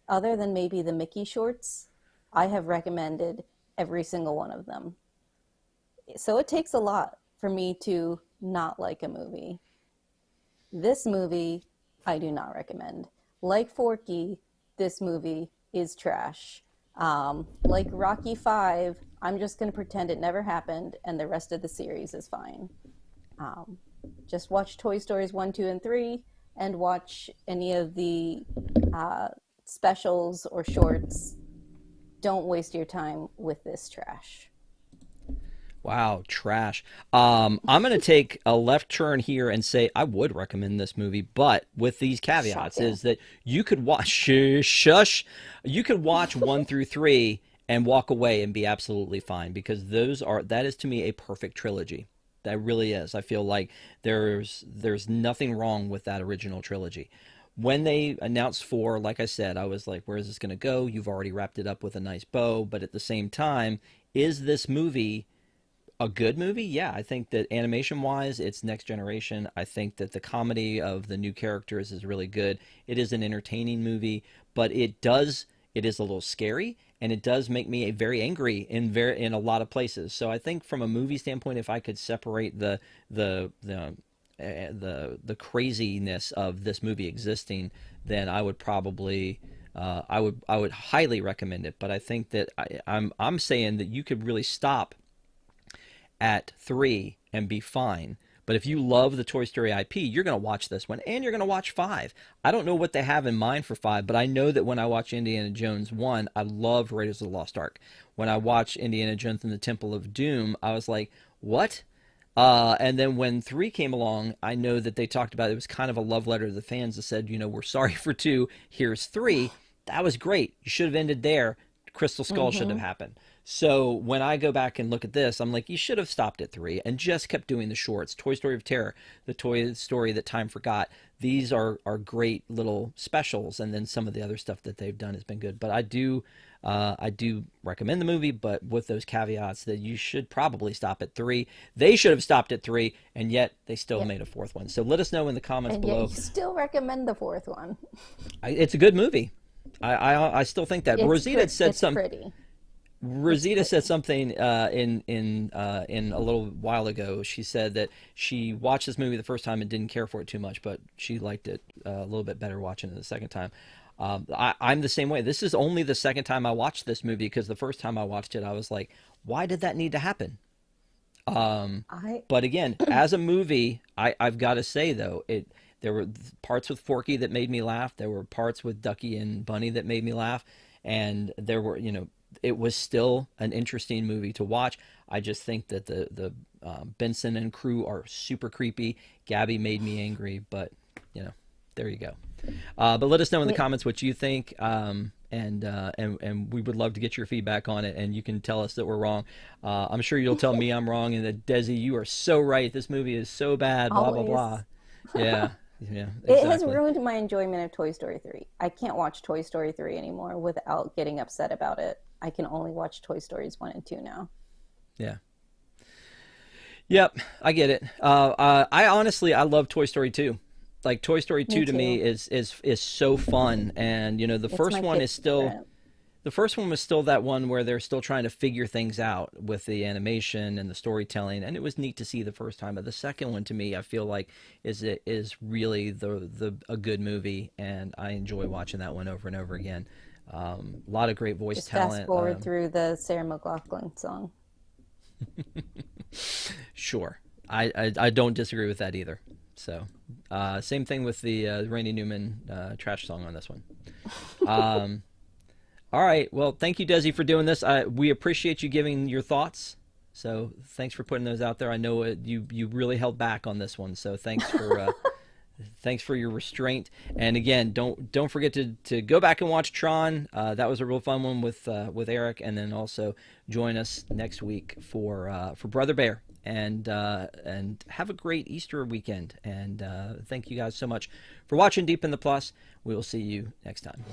other than maybe the Mickey shorts, I have recommended every single one of them. So it takes a lot for me to not like a movie. This movie, I do not recommend. Like Forky, this movie is trash. Like Rocky 5, I'm just going to pretend it never happened, and the rest of the series is fine. Um, just watch Toy Stories 1, 2, and 3, and watch any of the specials or shorts. don't waste your time with this trash. Wow, trash. I'm going to take a left turn here and say I would recommend this movie, but with these caveats Shocking. is that you could watch shush, you could watch 1 through 3 and walk away and be absolutely fine because that is to me a perfect trilogy. That really is. I feel like there's nothing wrong with that original trilogy. When they announced 4, like I said, I was like, where is this going to go? You've already wrapped it up with a nice bow, but at the same time, is this movie a good movie? Yeah, I think that animation wise, it's next generation. I think that the comedy of the new characters is really good. It is an entertaining movie, but it is a little scary and it does make me very angry in a lot of places. So I think from a movie standpoint, if I could separate the craziness of this movie existing, then I would probably I would highly recommend it. But I think that I'm saying that you could really stop at 3 and be fine. But if you love the Toy Story IP, you're going to watch this one and you're going to watch 5. I don't know what they have in mind for 5, but I know that when I watch Indiana Jones 1, I loved Raiders of the Lost Ark. When I watched Indiana Jones and the Temple of Doom, I was like, what? And then when 3 came along, I know that they talked about it was kind of a love letter to the fans that said, we're sorry for 2, here's 3. That was great. You should have ended there. Crystal Skull should have Mm-hmm. happened. So when I go back and look at this, I'm like, you should have stopped at 3 and just kept doing the shorts. Toy Story of Terror, the Toy Story that time forgot. These are great little specials, and then some of the other stuff that they've done has been good. But I do recommend the movie, but with those caveats that you should probably stop at 3. They should have stopped at 3, and yet they still Yeah. made a 4th one. So let us know in the comments And yet below. you still recommend the fourth one. It's a good movie. I still think that Rosita said It's pretty. It's Rosita said pretty. something in a little while ago. She said that she watched this movie the first time and didn't care for it too much, but she liked it a little bit better watching it the second time. I'm the same way. This is only the second time I watched this movie because the first time I watched it, I was like, why did that need to happen? I But again, as a movie, I've got to say though, there were parts with Forky that made me laugh. There were parts with Ducky and Bunny that made me laugh, and there were it was still an interesting movie to watch. I just think that the Benson and crew are super creepy. Gabby made me angry, but there you go. But let us know in the wait, comments what you think, and we would love to get your feedback on it. And you can tell us that we're wrong. I'm sure you'll tell me I'm wrong, and that Desi, you are so right. This movie is so bad. Blah blah always. blah. Yeah, yeah, It has exactly. ruined my enjoyment of Toy Story 3. I can't watch Toy Story 3 anymore without getting upset about it. I can only watch Toy Stories 1 and 2 now. Yeah. Yep, I get it. I honestly, I love Toy Story 2. Like Toy Story Me 2 to me too. is so fun, and the It's first my one is kid's still favorite. the first one was still that one where they're still trying to figure things out with the animation and the storytelling, and it was neat to see the first time. But the second one to me, I feel like is really the a good movie, and I enjoy watching that one over and over again. A lot of great voice Just fast talent. forward through the Sarah McLachlan song. Sure, I don't disagree with that either. So, same thing with the Randy Newman trash song on this one. Um, all right. Well, thank you, Desi, for doing this. We appreciate you giving your thoughts. So, thanks for putting those out there. I know you really held back on this one. So, thanks for your restraint. And again, don't forget to go back and watch Tron. That was a real fun one with Eric, and then also join us next week for Brother Bear. And have a great Easter weekend. And thank you guys so much for watching Deep in the Plus. We will see you next time.